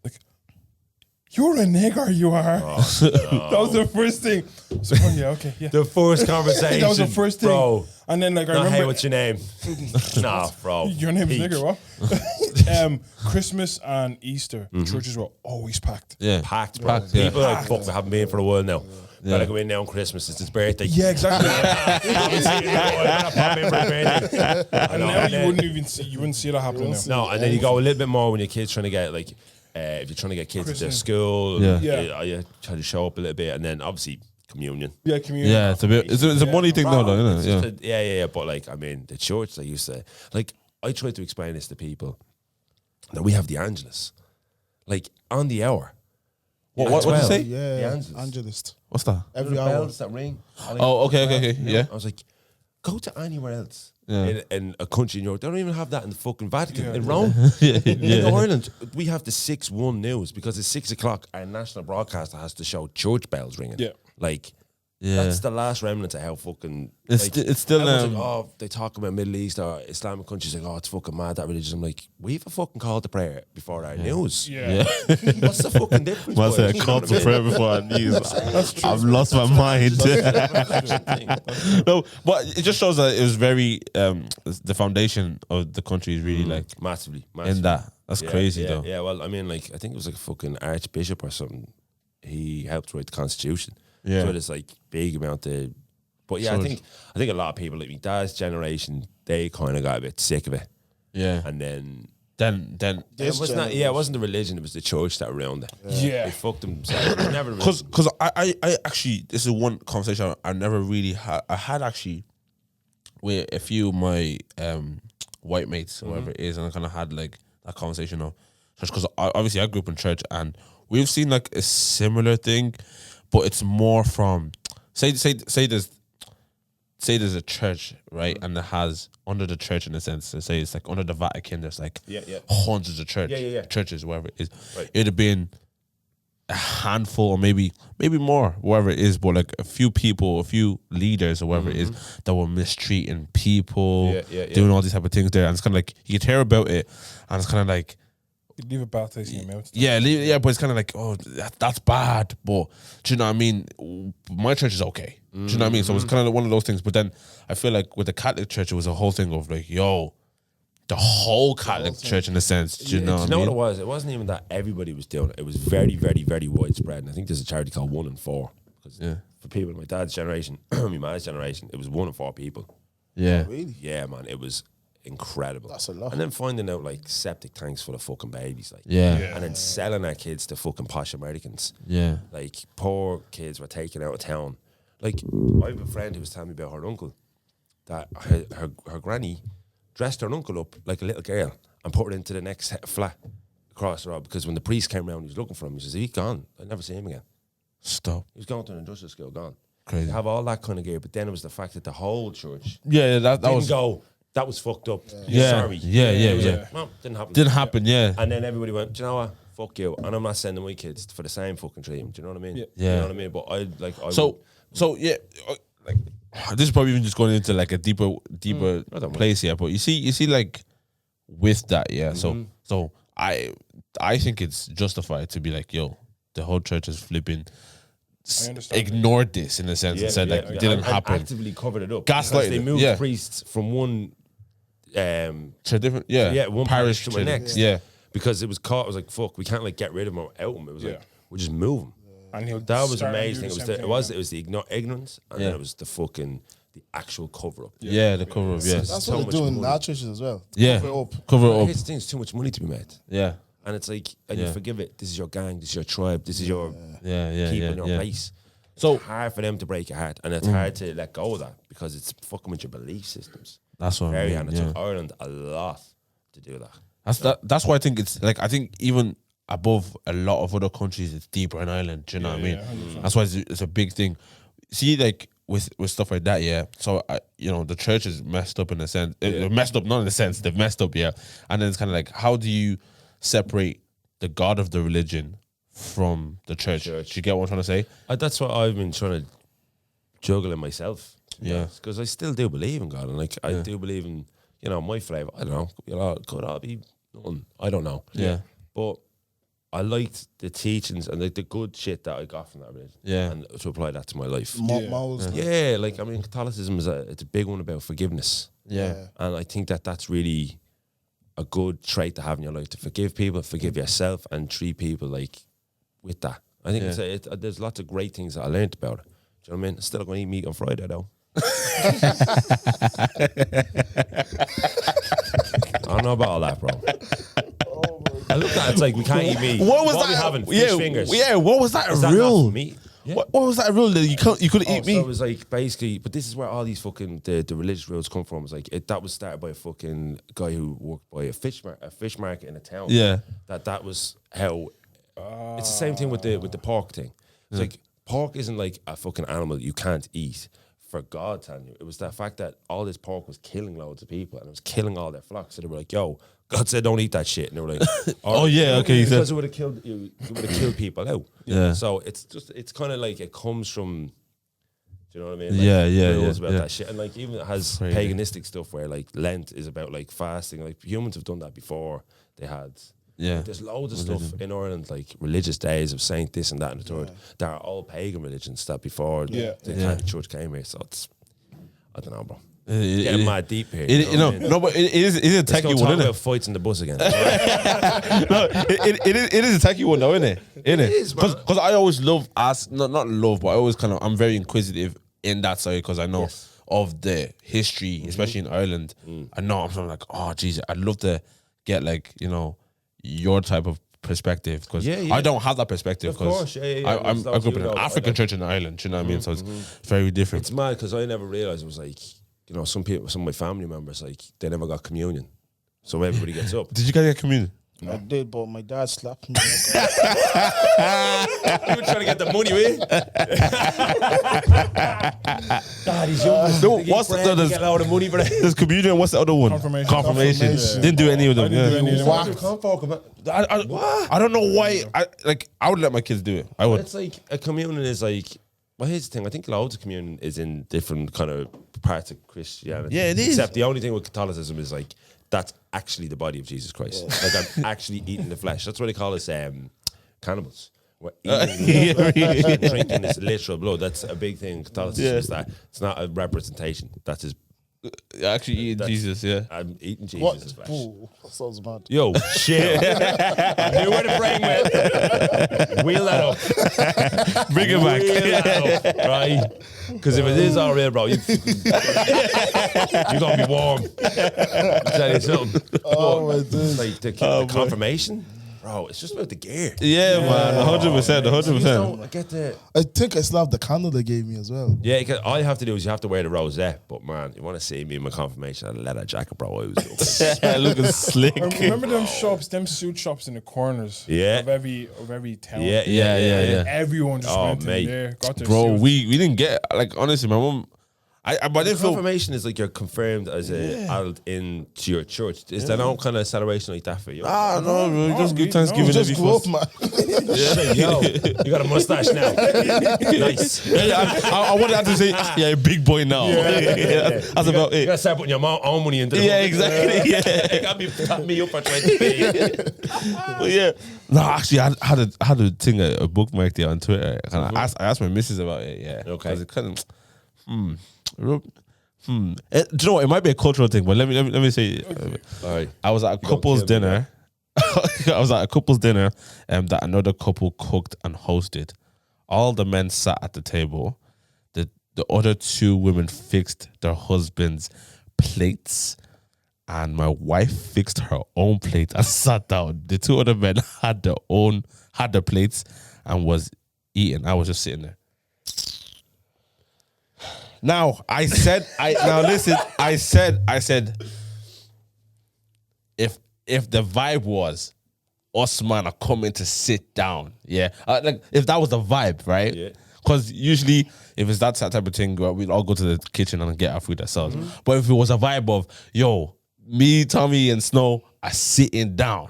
[SPEAKER 4] Like, you're a nigger, you are. That was the first thing. So, oh, yeah, okay, yeah.
[SPEAKER 2] The first conversation.
[SPEAKER 4] That was the first thing.
[SPEAKER 2] bro.
[SPEAKER 4] And then, like, I
[SPEAKER 2] Not,
[SPEAKER 4] remember.
[SPEAKER 2] hey, what's your name? Nah, bro.
[SPEAKER 4] Your name's
[SPEAKER 2] Peach.
[SPEAKER 4] nigger, what? Christmas and Easter, churches were always packed.
[SPEAKER 3] Yeah.
[SPEAKER 2] Packed, bro.
[SPEAKER 3] Packed, yeah.
[SPEAKER 2] People are like, fuck, we haven't been for a while now. Gotta go in now on Christmas. It's his birthday.
[SPEAKER 4] Yeah, exactly.
[SPEAKER 2] Haven't seen it in a while. Gotta pop in for his birthday. I
[SPEAKER 4] And
[SPEAKER 2] know,
[SPEAKER 4] now
[SPEAKER 2] and
[SPEAKER 4] you
[SPEAKER 2] then-
[SPEAKER 4] wouldn't even see, that happening now.
[SPEAKER 2] No, and then you go a little bit more when your kid's trying to get like, if you're trying to get kids to
[SPEAKER 4] Christmas.
[SPEAKER 2] school,
[SPEAKER 3] Yeah.
[SPEAKER 2] you try to show up a little bit, and then obviously communion.
[SPEAKER 4] Yeah, community.
[SPEAKER 3] Yeah, it's a bit. It's a money thing, though, isn't
[SPEAKER 2] It's
[SPEAKER 3] it? Yeah.
[SPEAKER 2] just yeah. But like, I mean, the church they used to like. I tried to explain this to people that we have the Angelus, like on the hour.
[SPEAKER 3] What did you say?
[SPEAKER 2] The
[SPEAKER 1] Yeah,
[SPEAKER 2] Angelus.
[SPEAKER 1] Angelist.
[SPEAKER 3] What's that?
[SPEAKER 1] Every
[SPEAKER 2] Little
[SPEAKER 1] hour.
[SPEAKER 2] bells that ring.
[SPEAKER 3] Oh, okay, yeah.
[SPEAKER 2] I was like, go to anywhere else
[SPEAKER 3] Yeah.
[SPEAKER 2] in a country in Europe. They don't even have that in the fucking Vatican.
[SPEAKER 4] Yeah.
[SPEAKER 2] In Rome,
[SPEAKER 3] Yeah.
[SPEAKER 2] in Ireland, we have the 6-1 news because it's 6 o'clock. Our national broadcaster has to show church bells ringing.
[SPEAKER 4] Yeah.
[SPEAKER 2] Like.
[SPEAKER 3] Yeah.
[SPEAKER 2] That's the last remnant of how fucking.
[SPEAKER 3] It's
[SPEAKER 2] like,
[SPEAKER 3] sti- it's still,
[SPEAKER 2] everyone's like, oh, they talk about Middle East or Islamic countries. Like, oh, it's fucking mad that religion. I'm like, we have a fucking call to prayer before our news.
[SPEAKER 4] Yeah.
[SPEAKER 2] What's the fucking difference?
[SPEAKER 3] Must
[SPEAKER 2] boys?
[SPEAKER 3] say
[SPEAKER 2] You
[SPEAKER 3] a
[SPEAKER 2] know
[SPEAKER 3] call
[SPEAKER 2] what
[SPEAKER 3] to
[SPEAKER 2] I mean?
[SPEAKER 3] prayer before I knew. I've lost my mind. No, but it just shows that it was very the foundation of the country is really like
[SPEAKER 2] Massively.
[SPEAKER 3] in that. That's crazy though.
[SPEAKER 2] Yeah, well, I mean, like, I think it was like a fucking archbishop or something. He helped write the constitution.
[SPEAKER 3] Yeah.
[SPEAKER 2] So there's like big amount of. But yeah,
[SPEAKER 3] So
[SPEAKER 2] I think a lot of people like my dad's generation, they kind of got a bit sick of it,
[SPEAKER 3] Yeah.
[SPEAKER 2] and then.
[SPEAKER 3] Then
[SPEAKER 2] It wasn't the religion, it was the church that were around it.
[SPEAKER 4] Yeah.
[SPEAKER 2] They fucked themselves. It was never
[SPEAKER 3] because I actually, this is one conversation I never really had. I had actually with a few of my white mates or whatever it is, and I kind of had like that conversation of because obviously I grew up in church and we've seen like a similar thing, but it's more from say there's a church, right, and it has under the church in a sense. So say it's like under the Vatican, there's like hundreds of churches, wherever it is.
[SPEAKER 2] Right.
[SPEAKER 3] It'd have been a handful or maybe more, wherever it is, but like a few people, a few leaders or whatever it is that were mistreating people, doing all these type of things there. And it's kind of like you could hear about it, and it's kind of like
[SPEAKER 4] You leave a bad taste in your mouth.
[SPEAKER 3] yeah, but it's kind of like, oh, that's bad. But do you know what I mean? My church is okay. Do you know what I mean? So it's kind of one of those things. But then I feel like with the Catholic Church, it was a whole thing of like, yo, the whole Catholic Church in a sense. Do you know what I mean?
[SPEAKER 2] what it was? It wasn't even that everybody was doing it. It was very, very, very widespread. And I think there's a charity called 1 in 4. because
[SPEAKER 3] Yeah.
[SPEAKER 2] for people in my dad's generation, my mom's generation, it was 1 in 4 people.
[SPEAKER 3] Yeah.
[SPEAKER 1] Really?
[SPEAKER 2] Yeah, man, it was incredible.
[SPEAKER 1] That's a lot.
[SPEAKER 2] And then finding out like septic tanks full of fucking babies, like,
[SPEAKER 3] Yeah.
[SPEAKER 2] and then selling our kids to fucking posh Americans.
[SPEAKER 3] Yeah.
[SPEAKER 2] Like poor kids were taken out of town. Like I have a friend who was telling me about her uncle, that her granny dressed her uncle up like a little girl and put her into the next flat across the road, because when the priest came around, he was looking for him. He says, he's gone. I never see him again.
[SPEAKER 3] Stop.
[SPEAKER 2] He was going to an industrial school, gone.
[SPEAKER 3] Crazy.
[SPEAKER 2] They have all that kind of gear, but then it was the fact that the whole church
[SPEAKER 3] Yeah, that
[SPEAKER 2] didn't
[SPEAKER 3] was
[SPEAKER 2] go, that was fucked up.
[SPEAKER 3] Yeah.
[SPEAKER 2] Sorry.
[SPEAKER 3] Yeah,
[SPEAKER 2] It was
[SPEAKER 3] yeah.
[SPEAKER 2] like, well, didn't happen.
[SPEAKER 3] didn't happen. Yeah.
[SPEAKER 2] And then everybody went, do you know what? Fuck you. And I'm not sending my kids for the same fucking treatment. Do you know what I mean?
[SPEAKER 4] Yeah.
[SPEAKER 2] You know what I mean? But I
[SPEAKER 3] So yeah, like this is probably even just going into like a deeper place here. But you see, like with that, yeah. So I think it's justified to be like, yo, the whole church is flipping.
[SPEAKER 4] I understand.
[SPEAKER 3] Ignored this in a sense and said like it didn't
[SPEAKER 2] and
[SPEAKER 3] happen.
[SPEAKER 2] actively covered it up.
[SPEAKER 3] Gaslighted
[SPEAKER 2] Because they
[SPEAKER 3] it,
[SPEAKER 2] moved
[SPEAKER 3] yeah.
[SPEAKER 2] priests from one
[SPEAKER 3] To different, yeah,
[SPEAKER 2] one
[SPEAKER 3] parish
[SPEAKER 2] to the next.
[SPEAKER 3] yeah.
[SPEAKER 2] Because it was caught, it was like, fuck, we can't like get rid of him or out him. It was like, we'll just move him.
[SPEAKER 4] And he'll
[SPEAKER 2] That was
[SPEAKER 4] start and
[SPEAKER 2] amazing.
[SPEAKER 4] do
[SPEAKER 2] It
[SPEAKER 4] the
[SPEAKER 2] was
[SPEAKER 4] same
[SPEAKER 2] it was
[SPEAKER 4] thing
[SPEAKER 2] the ignorance, and
[SPEAKER 3] Yeah.
[SPEAKER 2] then it was the actual cover up.
[SPEAKER 3] Yeah, the cover up, yeah,
[SPEAKER 1] That's
[SPEAKER 2] So
[SPEAKER 1] what
[SPEAKER 2] much
[SPEAKER 1] they do in
[SPEAKER 2] money.
[SPEAKER 1] our churches as well.
[SPEAKER 3] yeah,
[SPEAKER 1] Cover it up.
[SPEAKER 3] cover it
[SPEAKER 2] Here's
[SPEAKER 3] up,
[SPEAKER 2] the thing: it's too much money to be made,
[SPEAKER 3] yeah,
[SPEAKER 2] and it's like, and
[SPEAKER 3] Yeah.
[SPEAKER 2] you forgive it. This is your gang. This is your tribe. This is your
[SPEAKER 3] yeah,
[SPEAKER 2] people
[SPEAKER 3] yeah,
[SPEAKER 2] in your
[SPEAKER 3] yeah.
[SPEAKER 2] place.
[SPEAKER 3] So-
[SPEAKER 2] It's hard for them to break your heart, and it's hard to let go of that because it's fucking with your belief systems.
[SPEAKER 3] That's what I
[SPEAKER 2] Very
[SPEAKER 3] mean,
[SPEAKER 2] hard. It
[SPEAKER 3] yeah.
[SPEAKER 2] took Ireland a lot to do that.
[SPEAKER 3] That's why I think it's like, I think even above a lot of other countries, it's deeper in Ireland. Do you know what I mean?
[SPEAKER 4] 100%.
[SPEAKER 3] That's why it's a big thing. See, like with stuff like that, yeah. So the church is messed up in a sense. Messed up, not in a sense. They've messed up, yeah. And then it's kind of like, how do you separate the God of the religion from the church? Do you get what I'm trying to say?
[SPEAKER 2] That's what I've been trying to juggle in myself.
[SPEAKER 3] Yeah.
[SPEAKER 2] Because I still do believe in God, and like I do believe in, my flavour. I don't know. Could all be nothing. I don't know.
[SPEAKER 3] Yeah.
[SPEAKER 2] But I liked the teachings and the good shit that I got from that religion.
[SPEAKER 3] Yeah.
[SPEAKER 2] And to apply that to my life.
[SPEAKER 1] Morals.
[SPEAKER 2] Yeah, like Catholicism it's a big one about forgiveness.
[SPEAKER 3] Yeah.
[SPEAKER 2] And I think that's really a good trait to have in your life, to forgive people, forgive yourself, and treat people like with that. I think there's lots of great things that I learned about it. Do you know what I mean? Still going to eat meat on Friday though. I don't know about all that, bro. I look at it, it's like we can't eat meat.
[SPEAKER 3] What was
[SPEAKER 2] What
[SPEAKER 3] that?
[SPEAKER 2] are we having? Fish fingers.
[SPEAKER 3] Yeah. What was that?
[SPEAKER 2] Is that
[SPEAKER 3] real?
[SPEAKER 2] not for meat? Yeah.
[SPEAKER 3] What was that rule that you couldn't eat
[SPEAKER 2] So
[SPEAKER 3] meat?
[SPEAKER 2] it was like basically, but this is where all these fucking the religious rules come from. It's like that was started by a fucking guy who worked by a fish market in a town.
[SPEAKER 3] Yeah.
[SPEAKER 2] That was how. It's the same thing with the pork thing. It's like pork isn't like a fucking animal you can't eat for God telling you. It was the fact that all this pork was killing loads of people and it was killing all their flocks. So they were like, "Yo, God said don't eat that shit," and they were like,
[SPEAKER 3] Oh, yeah, okay,
[SPEAKER 2] because it would have killed you. It would have killed people out.
[SPEAKER 3] Yeah.
[SPEAKER 2] So it's kind of like it comes from. Do you know what I mean? Rules about that shit, and like even it has
[SPEAKER 3] Crazy.
[SPEAKER 2] paganistic stuff where like Lent is about like fasting. Like humans have done that before. They had.
[SPEAKER 3] Yeah.
[SPEAKER 2] There's loads of stuff in Ireland, like religious days of saint this and that and the third. There are all pagan religions that before the Catholic Church came here. So it's, I don't know, bro. Getting mad deep here.
[SPEAKER 3] No, but it is a
[SPEAKER 2] Let's
[SPEAKER 3] techie
[SPEAKER 2] go
[SPEAKER 3] one,
[SPEAKER 2] talk
[SPEAKER 3] isn't
[SPEAKER 2] about
[SPEAKER 3] it?
[SPEAKER 2] fights in the bus again.
[SPEAKER 3] No, it is a techie one though, isn't it? Isn't it?
[SPEAKER 2] is, man.
[SPEAKER 3] Because I always love not love, but I always I'm very inquisitive in that side because I know of the history, especially in Ireland. I know I'm like, oh Jesus, I'd love to get like your type of perspective because I don't have that perspective.
[SPEAKER 2] Of course,
[SPEAKER 3] I grew up in an African church in Ireland. You know what I mean? So it's very different.
[SPEAKER 2] It's mad because I never realized it was like, some people, some of my family members, like they never got communion. So everybody gets up.
[SPEAKER 3] Did you guys get communion?
[SPEAKER 1] I did, but my dad slapped me.
[SPEAKER 2] You were trying to get the money, eh? God, he's young.
[SPEAKER 3] No, what's the
[SPEAKER 2] get a lot of money for that?
[SPEAKER 3] there's communion? What's the other one?
[SPEAKER 4] Confirmation.
[SPEAKER 3] Didn't do any of them.
[SPEAKER 4] didn't do any of them.
[SPEAKER 3] I don't know why. I would let my kids do it. I would.
[SPEAKER 2] It's like a communion is like. Well, here's the thing. I think loads of communion is in different kind of parts of Christianity.
[SPEAKER 3] Yeah, it is.
[SPEAKER 2] Except the only thing with Catholicism is like that's actually the body of Jesus Christ. Like I'm actually eating the flesh. That's why they call us cannibals. We're eating drinking this literal blood. That's a big thing in Catholicism. Is that it's not a representation. That's his.
[SPEAKER 3] Actually eating Jesus, yeah.
[SPEAKER 2] I'm eating Jesus'
[SPEAKER 1] What?
[SPEAKER 2] flesh.
[SPEAKER 1] Ooh, that sounds mad.
[SPEAKER 2] Yo, shit. I knew where the brain went. Wheel that up.
[SPEAKER 3] Bring it back.
[SPEAKER 2] Wheel that up, right? Because if it is all real, bro, you're gonna be warm. I'll tell you something.
[SPEAKER 1] Oh my
[SPEAKER 2] It's
[SPEAKER 1] days.
[SPEAKER 2] like the confirmation, bro. It's just about the gear.
[SPEAKER 3] Yeah, man, 100%, 100%.
[SPEAKER 2] I get the.
[SPEAKER 1] I think I still have the candle they gave me as well.
[SPEAKER 2] Yeah, cause all you have to do is you have to wear the rosette. But man, you want to see me in my confirmation? I leather jacket, bro. I was
[SPEAKER 3] Looking slick.
[SPEAKER 4] Remember them shops, them suit shops in the corners
[SPEAKER 2] Yeah.
[SPEAKER 4] of every town?
[SPEAKER 3] Yeah.
[SPEAKER 4] Everyone just went
[SPEAKER 2] mate.
[SPEAKER 4] in there, got their
[SPEAKER 3] Bro,
[SPEAKER 4] suits.
[SPEAKER 3] we didn't get, like, honestly, my mom, but I didn't feel.
[SPEAKER 2] confirmation is like you're confirmed as an adult into your church. Is there no kind of celebration like that for you?
[SPEAKER 3] Ah, no, bro, just give
[SPEAKER 4] we-
[SPEAKER 3] Thanksgiving
[SPEAKER 1] You just
[SPEAKER 3] every
[SPEAKER 1] grew up,
[SPEAKER 3] first.
[SPEAKER 1] man.
[SPEAKER 2] Yo, you got a mustache now. Nice.
[SPEAKER 3] I wanted that to say, yeah, big boy now. That's about
[SPEAKER 2] You
[SPEAKER 3] it.
[SPEAKER 2] gotta start putting your own money into the
[SPEAKER 3] Yeah,
[SPEAKER 2] book.
[SPEAKER 3] exactly. Yeah.
[SPEAKER 2] You got me top me up for 20.
[SPEAKER 3] But yeah. No, actually, I had a thing, a bookmark there on Twitter. And I asked my missus about it. Yeah.
[SPEAKER 2] Okay.
[SPEAKER 3] 'Cause it kind of, do you know what? It might be a cultural thing, but let me say.
[SPEAKER 2] All right.
[SPEAKER 3] I was at a couple's
[SPEAKER 2] kill me,
[SPEAKER 3] dinner. I was at a couple's dinner that another couple cooked and hosted. All the men sat at the table. The other two women fixed their husbands' plates, and my wife fixed her own plate and sat down. The two other men had their plates and was eating. I was just sitting there. Now I said, if the vibe was us man are coming to sit down, like if that was the vibe, right?
[SPEAKER 2] Yeah.
[SPEAKER 3] Because usually if it's that type of thing, we'll all go to the kitchen and get our food ourselves. But if it was a vibe of, yo, me, Tommy, and Snow are sitting down,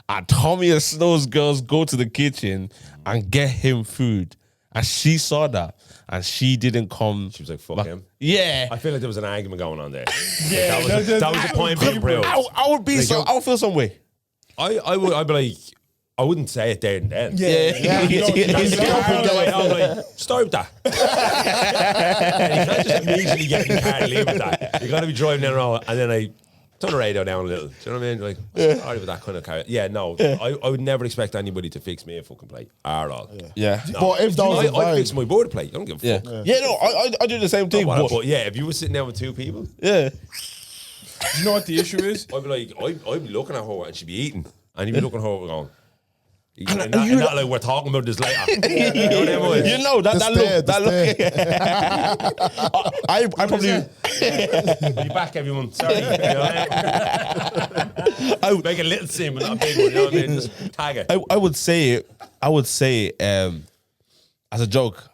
[SPEAKER 3] and Tommy and Snow's girls go to the kitchen and get him food, and she saw that, and she didn't come.
[SPEAKER 2] She was like, fuck
[SPEAKER 3] back.
[SPEAKER 2] him.
[SPEAKER 3] Yeah.
[SPEAKER 2] I feel like there was an argument going on there.
[SPEAKER 4] Yeah,
[SPEAKER 2] that was the point being proved.
[SPEAKER 3] I would be
[SPEAKER 2] Like,
[SPEAKER 3] I would feel some way.
[SPEAKER 2] I'd be like, I wouldn't say it there and then.
[SPEAKER 4] Yeah.
[SPEAKER 2] You can't like, start with that. And you can't just immediately get in the car and leave with that. You got to be driving down the road and then I turn the radio down a little. Do you know what I mean? Like, sorry with that kind of car. Yeah, no, I would never expect anybody to fix me a fucking plate at all.
[SPEAKER 3] Yeah.
[SPEAKER 2] No.
[SPEAKER 1] But if that was a
[SPEAKER 2] I fix
[SPEAKER 1] vibe,
[SPEAKER 2] my border plate. I don't give a
[SPEAKER 3] Yeah.
[SPEAKER 2] fuck.
[SPEAKER 3] Yeah, no, I do the same thing.
[SPEAKER 2] But yeah, if you were sitting down with two people,
[SPEAKER 3] Yeah.
[SPEAKER 4] You know what the issue is?
[SPEAKER 2] I'd be like, I'd be looking at her and she'd be eating. And you'd be looking at her going, and
[SPEAKER 3] you
[SPEAKER 2] not like we're talking about this later.
[SPEAKER 3] You know that look. I probably
[SPEAKER 2] I'll be back, everyone. Sorry. You know, I would make a little scene, but not a big one. You know what I mean? Just tag it.
[SPEAKER 3] I would say as a joke.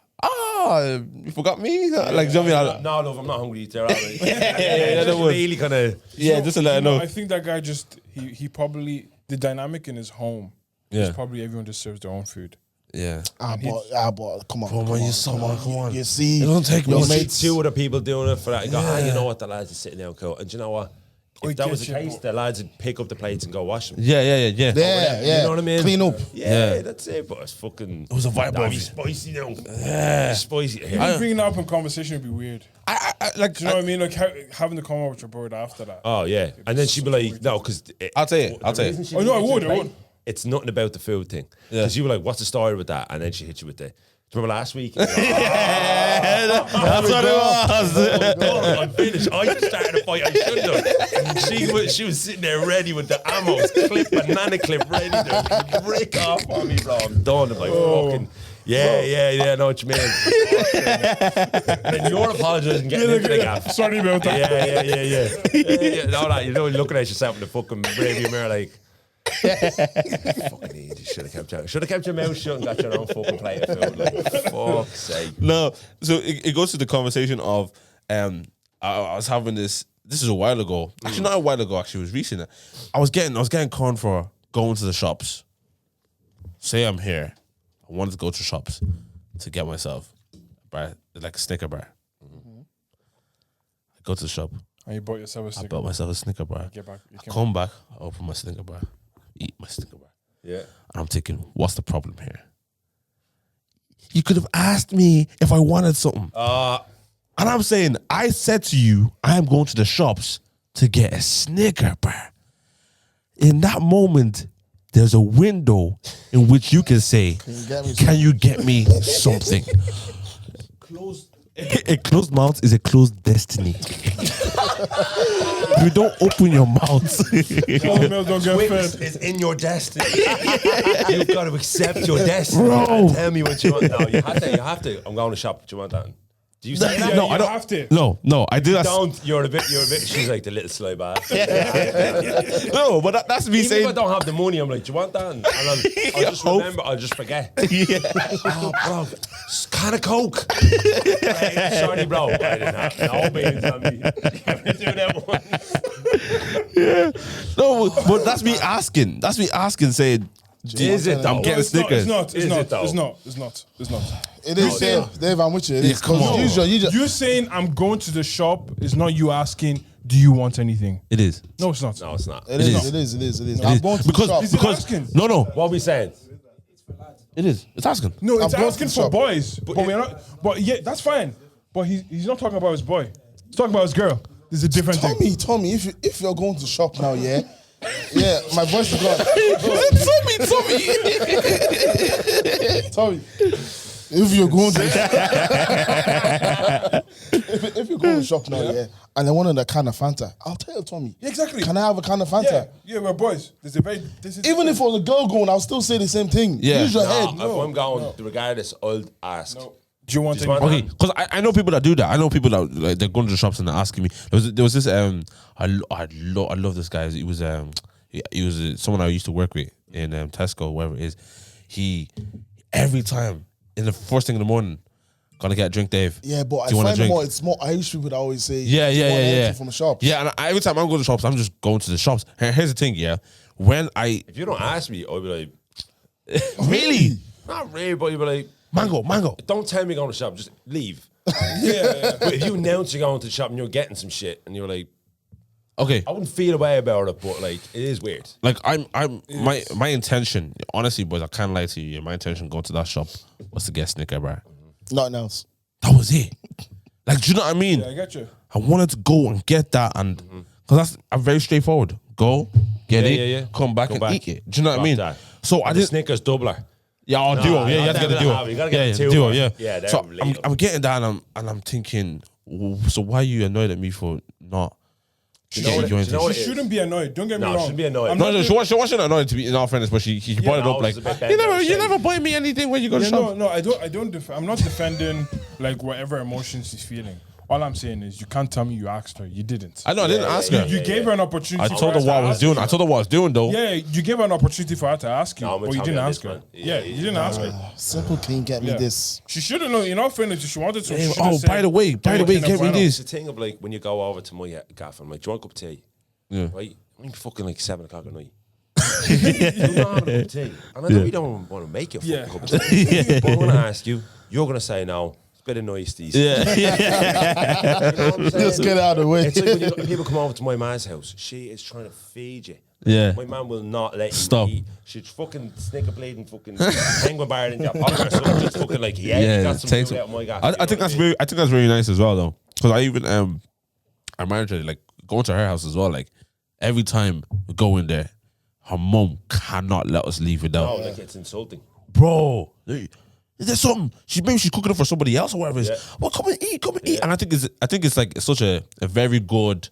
[SPEAKER 3] You forgot me? Like, do you know what I mean?
[SPEAKER 2] No, love, I'm not hungry. They're all right.
[SPEAKER 3] that
[SPEAKER 2] Just
[SPEAKER 3] would-
[SPEAKER 2] really kind of.
[SPEAKER 3] Yeah, just to let her know.
[SPEAKER 4] I think that guy just he probably the dynamic in his home
[SPEAKER 3] Yeah.
[SPEAKER 4] is probably everyone just serves their own food.
[SPEAKER 3] Yeah.
[SPEAKER 1] but come on,
[SPEAKER 3] Come on.
[SPEAKER 1] You see,
[SPEAKER 3] It don't take
[SPEAKER 1] your
[SPEAKER 3] much.
[SPEAKER 1] mates.
[SPEAKER 2] Two other people doing it for that. You go, you know what? The lads are sitting down cool. And do you know what?
[SPEAKER 4] I
[SPEAKER 2] If that
[SPEAKER 4] get
[SPEAKER 2] was the
[SPEAKER 4] you,
[SPEAKER 2] case,
[SPEAKER 4] but-
[SPEAKER 2] the lads would pick up the plates and go wash them.
[SPEAKER 3] Yeah.
[SPEAKER 1] Yeah,
[SPEAKER 2] You know what I mean?
[SPEAKER 1] Clean up.
[SPEAKER 2] Yeah, that's it. But it's fucking. It
[SPEAKER 3] was a vibe
[SPEAKER 2] That'd
[SPEAKER 3] of
[SPEAKER 2] be
[SPEAKER 3] it.
[SPEAKER 2] spicy now. Yeah, spicy.
[SPEAKER 4] Bringing that up in conversation would be weird.
[SPEAKER 3] I like.
[SPEAKER 4] Do you know what I mean? Like having to come out with your bird after that.
[SPEAKER 2] Oh yeah, and then she'd be like, "No, because
[SPEAKER 3] I'll tell you.
[SPEAKER 4] Oh no, I would.
[SPEAKER 2] It's nothing about the food thing.
[SPEAKER 3] Yeah.
[SPEAKER 2] Because you were like, "What's the story with that?" And then she hit you with the. Do you remember last week?
[SPEAKER 3] That's what it was.
[SPEAKER 2] I'm finished. I just started a fight. I shouldn't have. She was sitting there ready with the ammo, banana clip ready to break off on me, bro. I'm done. I'm like, fucking. Yeah, I know what you mean. And then you're apologising, getting into the gaff.
[SPEAKER 4] Sorry about that.
[SPEAKER 2] Yeah. No, that, you're looking at yourself in the fucking rearview mirror like, fucking idiot. Should have kept your mouth shut and got your own fucking plate of food. Like, fuck's sake.
[SPEAKER 3] No, so it goes to the conversation of I was having this is a while ago. Actually, not a while ago, actually, it was recent. I was getting corn for going to the shops. Say I'm here. I wanted to go to shops to get myself like a Snicker bar. I go to the shop.
[SPEAKER 4] And you bought yourself a
[SPEAKER 3] I
[SPEAKER 4] sticker.
[SPEAKER 3] bought myself a Snicker bar.
[SPEAKER 4] Get back. You
[SPEAKER 3] I
[SPEAKER 4] can-
[SPEAKER 3] come back, I open my Snicker bar, eat my Snicker bar.
[SPEAKER 2] Yeah.
[SPEAKER 3] And I'm thinking, what's the problem here? You could have asked me if I wanted something. And I'm saying, I said to you, I am going to the shops to get a Snicker bar. In that moment, there's a window in which you can say, "Can you get me something?" A closed mouth is a closed destiny. If you don't open your mouth,
[SPEAKER 4] Don't get fed.
[SPEAKER 2] It's in your destiny. You've got to accept your destiny. And tell me what you want. No, you have to. I'm going to shop. Do you want that? Do you say that?
[SPEAKER 4] No,
[SPEAKER 3] I don't.
[SPEAKER 4] have to.
[SPEAKER 3] No, I do that.
[SPEAKER 2] Don't. You're a bit. She's like the little slow bad.
[SPEAKER 3] No, but that's me
[SPEAKER 2] Even
[SPEAKER 3] saying.
[SPEAKER 2] if I don't have the money, I'm like, do you want that? And I'll just remember. I'll just forget.
[SPEAKER 3] Yeah.
[SPEAKER 2] Oh, bro, can of Coke. Hey, sorry, bro. I didn't have no beans on me. Do that one.
[SPEAKER 3] No, but that's me asking. That's me asking, saying,
[SPEAKER 2] Is it though?
[SPEAKER 3] I'm getting Snickers.
[SPEAKER 4] It's not.
[SPEAKER 1] It is, Dave, I'm with you. It is.
[SPEAKER 3] come on.
[SPEAKER 4] You saying I'm going to the shop is not you asking, do you want anything?
[SPEAKER 3] It is.
[SPEAKER 4] No, it's not.
[SPEAKER 2] No, it's not.
[SPEAKER 1] It is. I'm going to the shop.
[SPEAKER 4] Is it asking?
[SPEAKER 3] No.
[SPEAKER 2] What are we saying?
[SPEAKER 3] It is. It's asking.
[SPEAKER 4] No, it's
[SPEAKER 1] I'm going
[SPEAKER 4] asking
[SPEAKER 1] to the
[SPEAKER 4] for
[SPEAKER 1] shop.
[SPEAKER 4] boys. But we're not. But yeah, that's fine. But he's not talking about his boy. He's talking about his girl. There's a different thing.
[SPEAKER 1] Tommy, if you're going to shop now, yeah, my voice is gone. Tommy, if you're going to if you're going to shop now, yeah, and I wanted a can of Fanta, I'll tell Tommy.
[SPEAKER 4] Yeah, exactly.
[SPEAKER 1] Can I have a can of Fanta?
[SPEAKER 4] Yeah, we're boys.
[SPEAKER 1] Even if it was a girl going, I'll still say the same thing.
[SPEAKER 3] Yeah.
[SPEAKER 1] Use your
[SPEAKER 2] No,
[SPEAKER 1] head.
[SPEAKER 2] if I'm going, regardless, I'll ask.
[SPEAKER 4] do you want
[SPEAKER 2] Just want
[SPEAKER 4] anything?
[SPEAKER 3] Okay, because I know people that do that. I know people that like they're going to the shops and they're asking me. There was this I love this guy. He was someone I used to work with in Tesco, wherever it is. He every time in the first thing in the morning, gonna get a drink, Dave.
[SPEAKER 1] Yeah, but I
[SPEAKER 3] Do you want a
[SPEAKER 1] find
[SPEAKER 3] drink?
[SPEAKER 1] it's more Irish people that always say,
[SPEAKER 3] Yeah.
[SPEAKER 1] "You want anything from a shop."
[SPEAKER 3] Yeah, and every time I'm going to shops, I'm just going to the shops. Here's the thing, yeah. When I
[SPEAKER 2] If you don't ask me, I'll be like,
[SPEAKER 3] really
[SPEAKER 2] not really, but you'll be like,
[SPEAKER 3] mango.
[SPEAKER 2] don't tell me going to shop, just leave.
[SPEAKER 4] Yeah.
[SPEAKER 2] But if you announce you're going to the shop and you're getting some shit and you're like,
[SPEAKER 3] Okay,
[SPEAKER 2] I wouldn't feel a way about it, but like, it is weird.
[SPEAKER 3] like my intention, honestly, boys, I can't lie to you. My intention going to that shop was to get Snicker bar.
[SPEAKER 1] Nothing else.
[SPEAKER 3] That was it. Like, do you know what I mean?
[SPEAKER 4] I get you.
[SPEAKER 3] I wanted to go and get that, and because I'm very straightforward. Go get it, come back and eat it. Do you know what I mean?
[SPEAKER 2] That.
[SPEAKER 3] So I
[SPEAKER 2] The
[SPEAKER 3] did.
[SPEAKER 2] Snickers doubler.
[SPEAKER 3] Yeah, I'll do it. Yeah, you have to get the duo.
[SPEAKER 2] You gotta get the two.
[SPEAKER 3] duo. Yeah,
[SPEAKER 2] Yeah, they're
[SPEAKER 3] so
[SPEAKER 2] unbelievable.
[SPEAKER 3] I'm getting that, and I'm thinking, so why are you annoyed at me for not?
[SPEAKER 2] Do you know what it
[SPEAKER 4] She
[SPEAKER 2] is?
[SPEAKER 4] shouldn't be annoyed. Don't get me
[SPEAKER 2] No,
[SPEAKER 4] wrong.
[SPEAKER 2] she shouldn't be annoyed.
[SPEAKER 4] I'm
[SPEAKER 3] No,
[SPEAKER 4] not
[SPEAKER 3] she wasn't annoyed to be in all fairness, but she brought it
[SPEAKER 2] no,
[SPEAKER 3] up like
[SPEAKER 2] it's a bit better
[SPEAKER 3] you
[SPEAKER 2] than
[SPEAKER 3] never buy me anything when you go to shop.
[SPEAKER 4] No, I don't. I'm not defending like whatever emotions she's feeling. All I'm saying is you can't tell me you asked her. You didn't.
[SPEAKER 3] I know I didn't ask her.
[SPEAKER 4] You gave her an opportunity.
[SPEAKER 3] I told her what I was doing. I told her what I was doing though.
[SPEAKER 4] Yeah, you gave her an opportunity for her to ask you,
[SPEAKER 2] No, I'm
[SPEAKER 4] but
[SPEAKER 2] with
[SPEAKER 4] you
[SPEAKER 2] Tommy
[SPEAKER 4] didn't
[SPEAKER 2] on
[SPEAKER 4] ask
[SPEAKER 2] this,
[SPEAKER 4] her.
[SPEAKER 2] man.
[SPEAKER 4] Yeah, you didn't ask her.
[SPEAKER 1] Simple can get me
[SPEAKER 4] Yeah.
[SPEAKER 1] this.
[SPEAKER 4] She shouldn't know. In all fairness, if she wanted to. She
[SPEAKER 3] Oh, by the way, get me
[SPEAKER 2] It's
[SPEAKER 3] this.
[SPEAKER 2] the thing of like when you go over to my gaff, I'm like, do you want a cup of tea?
[SPEAKER 3] Yeah.
[SPEAKER 2] Right? I mean, fucking like 7 o'clock at night. You're not having a cup of tea. And I know you don't want to make you a fucking cup of tea. But I'm going to ask you, you're going to say no. It's a bit of noise, these.
[SPEAKER 3] Yeah.
[SPEAKER 2] You know what I'm saying?
[SPEAKER 1] Just get out of the way.
[SPEAKER 2] It's like when people come over to my man's house, she is trying to feed you.
[SPEAKER 3] Yeah.
[SPEAKER 2] My man will not let you
[SPEAKER 3] Stop.
[SPEAKER 2] eat. She's fucking snicker bleeding fucking penguin bar in your pocket or something. Just fucking like, you got some
[SPEAKER 3] take
[SPEAKER 2] food out of my gaff.
[SPEAKER 3] I think that's very. I think that's very nice as well, though. Because I even our manager like going to her house as well. Like every time we go in there, her mom cannot let us leave
[SPEAKER 2] No,
[SPEAKER 3] without.
[SPEAKER 2] like it's insulting.
[SPEAKER 3] Bro, there's something. Maybe she's cooking it for somebody else or whatever. It is.
[SPEAKER 2] Yeah.
[SPEAKER 3] Well, come and eat. And I think it's like such a very good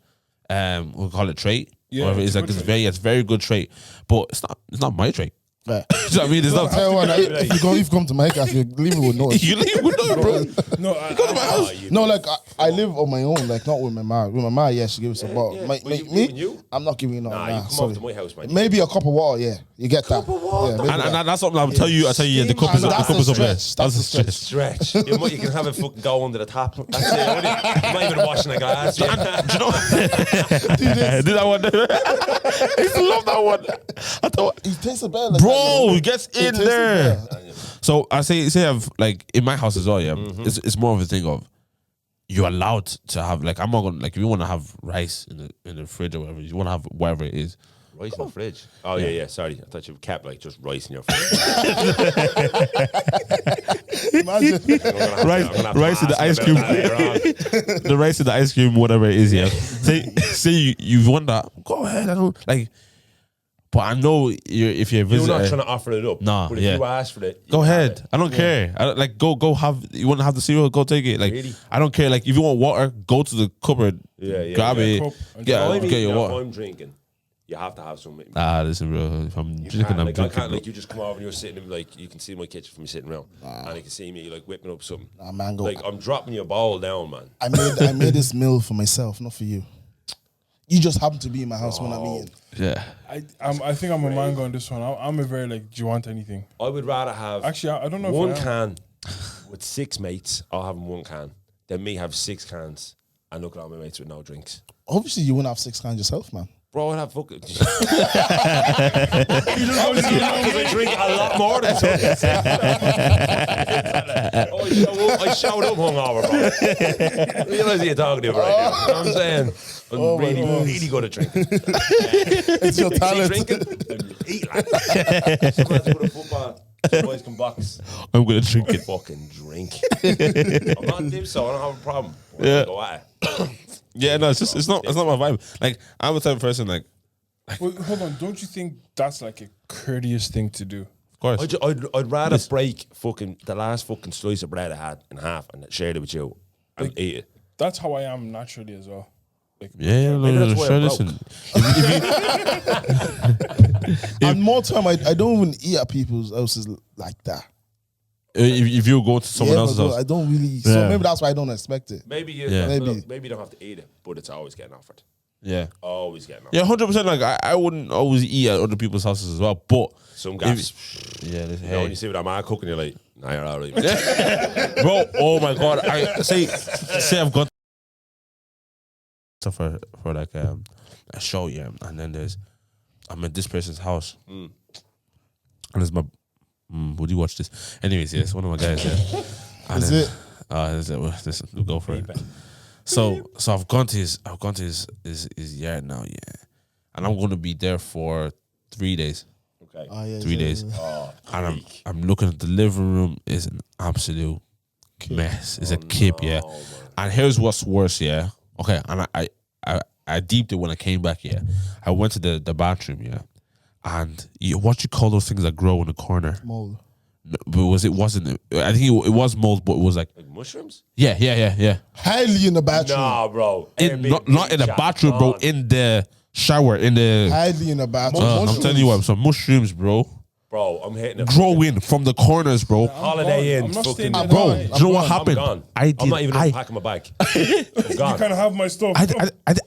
[SPEAKER 3] we'll call it trait.
[SPEAKER 4] Yeah,
[SPEAKER 3] Whatever it
[SPEAKER 4] it's
[SPEAKER 3] is,
[SPEAKER 4] a
[SPEAKER 3] like
[SPEAKER 4] good
[SPEAKER 3] it's very good trait, but it's not my trait.
[SPEAKER 1] Right.
[SPEAKER 3] Do you know what I mean? It's not.
[SPEAKER 1] Tell you what, if you come to my house, you leave it with noise.
[SPEAKER 3] You leave with no, bro.
[SPEAKER 4] No,
[SPEAKER 3] Go to my house.
[SPEAKER 1] No, like I live on my own, like not with my mom. With my mom, yeah, she gives us a bottle.
[SPEAKER 2] yeah.
[SPEAKER 1] Me,
[SPEAKER 2] Well, you and you?
[SPEAKER 1] I'm not giving you no.
[SPEAKER 2] Nah, you come over to my house, man.
[SPEAKER 1] Maybe a cup of water, yeah. You get that. Yeah, maybe that.
[SPEAKER 3] And that's something I'll tell you. I tell you, the cup is
[SPEAKER 1] And that's
[SPEAKER 3] up there.
[SPEAKER 1] a stretch. That's a stretch.
[SPEAKER 2] Stretch. You can have a fucking go under the tap. That's it. I'm not even washing a glass.
[SPEAKER 3] Do you know? Do that one. I used to love that one. I thought,
[SPEAKER 1] He tastes a better. Like
[SPEAKER 3] bro,
[SPEAKER 1] that,
[SPEAKER 3] he gets in
[SPEAKER 1] tastes
[SPEAKER 3] there.
[SPEAKER 1] better.
[SPEAKER 3] So I say I've like in my house as well. Yeah, it's more of a thing of you're allowed to have like I'm not gonna like if you want to have rice in the fridge or whatever you want to have whatever it is.
[SPEAKER 2] Rice in the fridge. Oh, yeah. Sorry. I thought you kept like just rice in your fridge.
[SPEAKER 1] Imagine.
[SPEAKER 3] Rice in the ice cream. The rice in the ice cream, whatever it is. Yeah. Say you've won that. Go ahead. I don't like. But I know if you're a
[SPEAKER 2] You're
[SPEAKER 3] visitor,
[SPEAKER 2] not trying to offer it up.
[SPEAKER 3] Nah,
[SPEAKER 2] but if
[SPEAKER 3] yeah.
[SPEAKER 2] you ask for it,
[SPEAKER 3] go
[SPEAKER 2] you have
[SPEAKER 3] ahead.
[SPEAKER 2] it.
[SPEAKER 3] I don't care. I don't, like go have. You want to have the cereal? Go take it. Like
[SPEAKER 2] Really?
[SPEAKER 3] I don't care. Like if you want water, go to the cupboard.
[SPEAKER 2] Yeah,
[SPEAKER 3] grab it.
[SPEAKER 4] cup and
[SPEAKER 3] Yeah,
[SPEAKER 2] If
[SPEAKER 3] get your
[SPEAKER 2] if
[SPEAKER 3] water.
[SPEAKER 2] I'm drinking, you have to have some with me.
[SPEAKER 3] Listen, bro. If I'm
[SPEAKER 2] You
[SPEAKER 3] drinking,
[SPEAKER 2] can't,
[SPEAKER 3] I'm
[SPEAKER 2] like, I
[SPEAKER 3] drinking.
[SPEAKER 2] can't,
[SPEAKER 3] Bro.
[SPEAKER 2] like, you just come over and you're sitting in, like, you can see my kitchen from me sitting around, and you can see me, like, whipping up something.
[SPEAKER 1] Nah, man, go.
[SPEAKER 2] Like, I'm dropping your ball down, man.
[SPEAKER 1] I made this meal for myself, not for you. You just happen to be in my house when I'm eating.
[SPEAKER 3] Yeah.
[SPEAKER 4] I think I'm a mango on this one. I'm a very like, do you want anything?
[SPEAKER 2] I would rather have
[SPEAKER 4] Actually, I don't know
[SPEAKER 2] one
[SPEAKER 4] if I am.
[SPEAKER 2] can with 6 mates. I'll have one can. Then me have 6 cans and look at all my mates with no drinks.
[SPEAKER 1] Obviously, you wouldn't have 6 cans yourself, man.
[SPEAKER 2] Bro, I'd have fucking. Obviously not, because I drink a lot more than some. I showed up hungover, bro. Realize you're talking to me right now. You know what I'm saying? I'm really good at drinking.
[SPEAKER 1] It's your talent.
[SPEAKER 2] Drinking, eat like some lads with a football. Some boys can box.
[SPEAKER 3] I'm gonna drink it.
[SPEAKER 2] Fucking drink. I'm not dim, so I don't have a problem.
[SPEAKER 3] Yeah.
[SPEAKER 2] Go at it.
[SPEAKER 3] Yeah, no, it's not my vibe. Like I'm the type of person like,
[SPEAKER 4] Well, hold on, don't you think that's like a courteous thing to do?
[SPEAKER 3] of course.
[SPEAKER 2] I'd rather break fucking the last fucking slice of bread I had in half and shared it with you and eat it.
[SPEAKER 4] That's how I am naturally as well. Like,
[SPEAKER 3] Yeah,
[SPEAKER 2] Maybe
[SPEAKER 3] no,
[SPEAKER 2] that's why
[SPEAKER 3] sure.
[SPEAKER 2] I'm
[SPEAKER 3] Listen,
[SPEAKER 1] And more time, I don't even eat at people's houses like that.
[SPEAKER 3] if you go to someone
[SPEAKER 1] Yeah,
[SPEAKER 3] else's
[SPEAKER 1] but
[SPEAKER 3] house,
[SPEAKER 1] I don't really. So
[SPEAKER 3] Yeah.
[SPEAKER 1] maybe that's why I don't expect it.
[SPEAKER 2] Maybe you
[SPEAKER 3] Yeah.
[SPEAKER 1] Maybe.
[SPEAKER 2] maybe you don't have to eat it, but it's always getting offered.
[SPEAKER 3] yeah,
[SPEAKER 2] Always getting offered.
[SPEAKER 3] yeah, 100%. Like I wouldn't always eat at other people's houses as well, but
[SPEAKER 2] Some guys,
[SPEAKER 3] yeah,
[SPEAKER 2] you know, when you see what I'm at cooking, you're like, nah, you're all right.
[SPEAKER 3] bro. Oh my god, I say I've got stuff for like a show, yeah, and then I'm at this person's house, and there's my. Would you watch this? Anyways, yeah, it's one of my guys. Yeah. And
[SPEAKER 1] Is
[SPEAKER 3] then,
[SPEAKER 1] it?
[SPEAKER 3] Listen, we'll go for it. So I've gone to his yard now, yeah, and I'm gonna be there for 3 days.
[SPEAKER 2] Okay.
[SPEAKER 1] Oh, yeah,
[SPEAKER 3] 3 days.
[SPEAKER 2] Oh,
[SPEAKER 3] And I'm looking at the living room is an absolute mess. It's a kip, yeah.
[SPEAKER 2] man.
[SPEAKER 3] And here's what's worse, yeah. Okay, and I deeped it when I came back, yeah. I went to the bathroom, yeah. And what you call those things that grow in the corner?
[SPEAKER 1] Mold.
[SPEAKER 3] No, but wasn't. I think it was mold, but it was like
[SPEAKER 2] mushrooms?
[SPEAKER 3] yeah.
[SPEAKER 1] Highly in the bathroom.
[SPEAKER 2] Nah, bro.
[SPEAKER 3] Not in the bathroom, bro. In the shower, in the.
[SPEAKER 1] Highly in the bathroom.
[SPEAKER 3] I'm telling you what, some mushrooms, bro.
[SPEAKER 2] Bro, I'm hitting it.
[SPEAKER 3] Growing from the corners, bro.
[SPEAKER 2] Holiday
[SPEAKER 4] I'm
[SPEAKER 2] Inn,
[SPEAKER 4] not
[SPEAKER 2] fucking.
[SPEAKER 4] staying there
[SPEAKER 3] Bro,
[SPEAKER 4] tonight.
[SPEAKER 3] do you know what
[SPEAKER 2] I'm
[SPEAKER 3] happened?
[SPEAKER 2] gone.
[SPEAKER 3] I
[SPEAKER 2] I'm not even
[SPEAKER 3] I
[SPEAKER 2] unpacking my bag. I'm gone.
[SPEAKER 4] You can't have my stuff.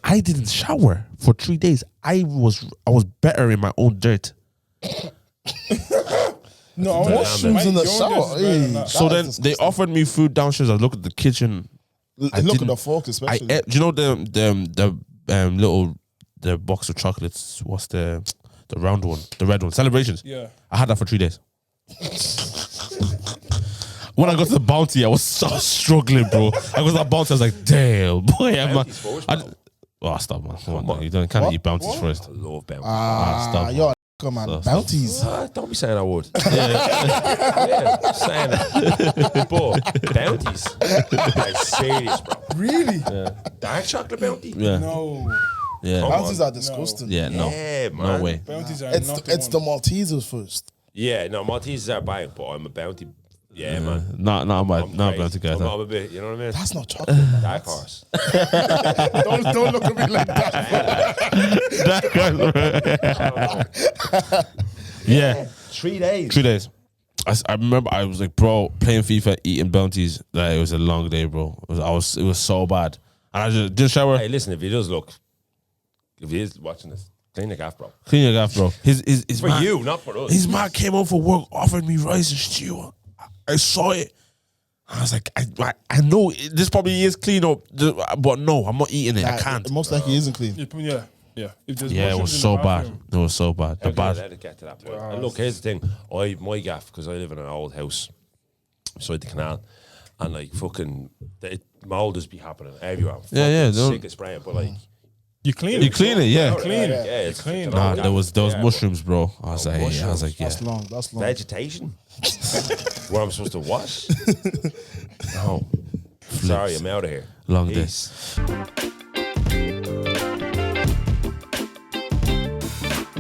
[SPEAKER 3] I didn't shower for 3 days. I was better in my own dirt.
[SPEAKER 4] No, I want
[SPEAKER 1] Mushrooms in the shower. Hey.
[SPEAKER 3] So
[SPEAKER 1] That
[SPEAKER 3] then
[SPEAKER 1] is
[SPEAKER 3] they offered me food downstairs. I looked at the kitchen.
[SPEAKER 1] Look
[SPEAKER 3] I
[SPEAKER 1] at
[SPEAKER 3] didn't-
[SPEAKER 1] the fork, especially.
[SPEAKER 3] Do you know the little the box of chocolates? What's the round one, the red one? Celebrations.
[SPEAKER 4] Yeah.
[SPEAKER 3] I had that for 3 days. When I got to the bounty, I was so struggling, bro. I got to that bounty, I was like, damn, boy, I'm not.
[SPEAKER 2] Bounty's first, bro.
[SPEAKER 3] Oh, stop, man. Come on, man. You don't can't eat bounties first.
[SPEAKER 2] I love bounties.
[SPEAKER 3] stop,
[SPEAKER 1] Yo, come on, bounties.
[SPEAKER 2] Don't be saying I would. Yeah, saying it. But bounties. Like, serious, bro.
[SPEAKER 4] Really?
[SPEAKER 2] Dark chocolate bounty?
[SPEAKER 3] Yeah,
[SPEAKER 4] No.
[SPEAKER 3] yeah,
[SPEAKER 2] Come
[SPEAKER 1] Bounties are disgusting.
[SPEAKER 3] yeah. No,
[SPEAKER 2] Yeah, man.
[SPEAKER 3] no way.
[SPEAKER 4] Bounties are
[SPEAKER 1] It's
[SPEAKER 4] not
[SPEAKER 1] the, it's the
[SPEAKER 4] one.
[SPEAKER 1] Maltesers first.
[SPEAKER 2] Yeah, no, Maltesers are buying, but I'm a bounty. Yeah, man.
[SPEAKER 3] Not
[SPEAKER 2] I'm
[SPEAKER 3] my
[SPEAKER 2] crazy.
[SPEAKER 3] bounty guy.
[SPEAKER 2] I'm a bit, you know what I mean?
[SPEAKER 1] That's not chocolate.
[SPEAKER 2] Dark horse.
[SPEAKER 1] don't look at me like that.
[SPEAKER 3] Yeah,
[SPEAKER 2] 3 days.
[SPEAKER 3] 3 days. I remember I was like, bro, playing FIFA, eating bounties. Like, it was a long day, bro. It was so bad, and I just didn't shower.
[SPEAKER 2] Hey, listen, if he does look, if he is watching this, clean your gaff, bro.
[SPEAKER 3] Clean your gaff, bro. His
[SPEAKER 2] For
[SPEAKER 3] man,
[SPEAKER 2] you, not for us.
[SPEAKER 3] his man came home for work, offered me rice and stew. I saw it. I was like, I know this probably is clean up, but no, I'm not eating it. I can't.
[SPEAKER 1] Most likely isn't clean.
[SPEAKER 4] Yeah. Yeah. If there's
[SPEAKER 3] Yeah, it
[SPEAKER 4] mushrooms
[SPEAKER 3] was
[SPEAKER 4] in
[SPEAKER 3] so
[SPEAKER 4] the
[SPEAKER 3] bad.
[SPEAKER 4] bathroom-
[SPEAKER 3] It was so bad. The
[SPEAKER 2] How can I
[SPEAKER 3] bad.
[SPEAKER 2] let it get to that point? And look, here's the thing. My gaff, because I live in an old house beside the canal, and like fucking the mold just be happening everywhere. I'm
[SPEAKER 3] Yeah,
[SPEAKER 2] fucking
[SPEAKER 3] don't-
[SPEAKER 2] sick of spraying, but like
[SPEAKER 4] You clean
[SPEAKER 3] You
[SPEAKER 4] it.
[SPEAKER 3] clean it, yeah.
[SPEAKER 4] Clean it.
[SPEAKER 2] yeah, it's
[SPEAKER 4] Clean.
[SPEAKER 2] an
[SPEAKER 3] Nah,
[SPEAKER 2] old
[SPEAKER 3] there was
[SPEAKER 2] gaff. Yeah,
[SPEAKER 3] mushrooms, bro. I was like, yeah.
[SPEAKER 1] That's long. That's long.
[SPEAKER 2] Vegetation? What I'm supposed to wash?
[SPEAKER 3] No.
[SPEAKER 2] Sorry, I'm out of here.
[SPEAKER 3] Long day.
[SPEAKER 2] Peace.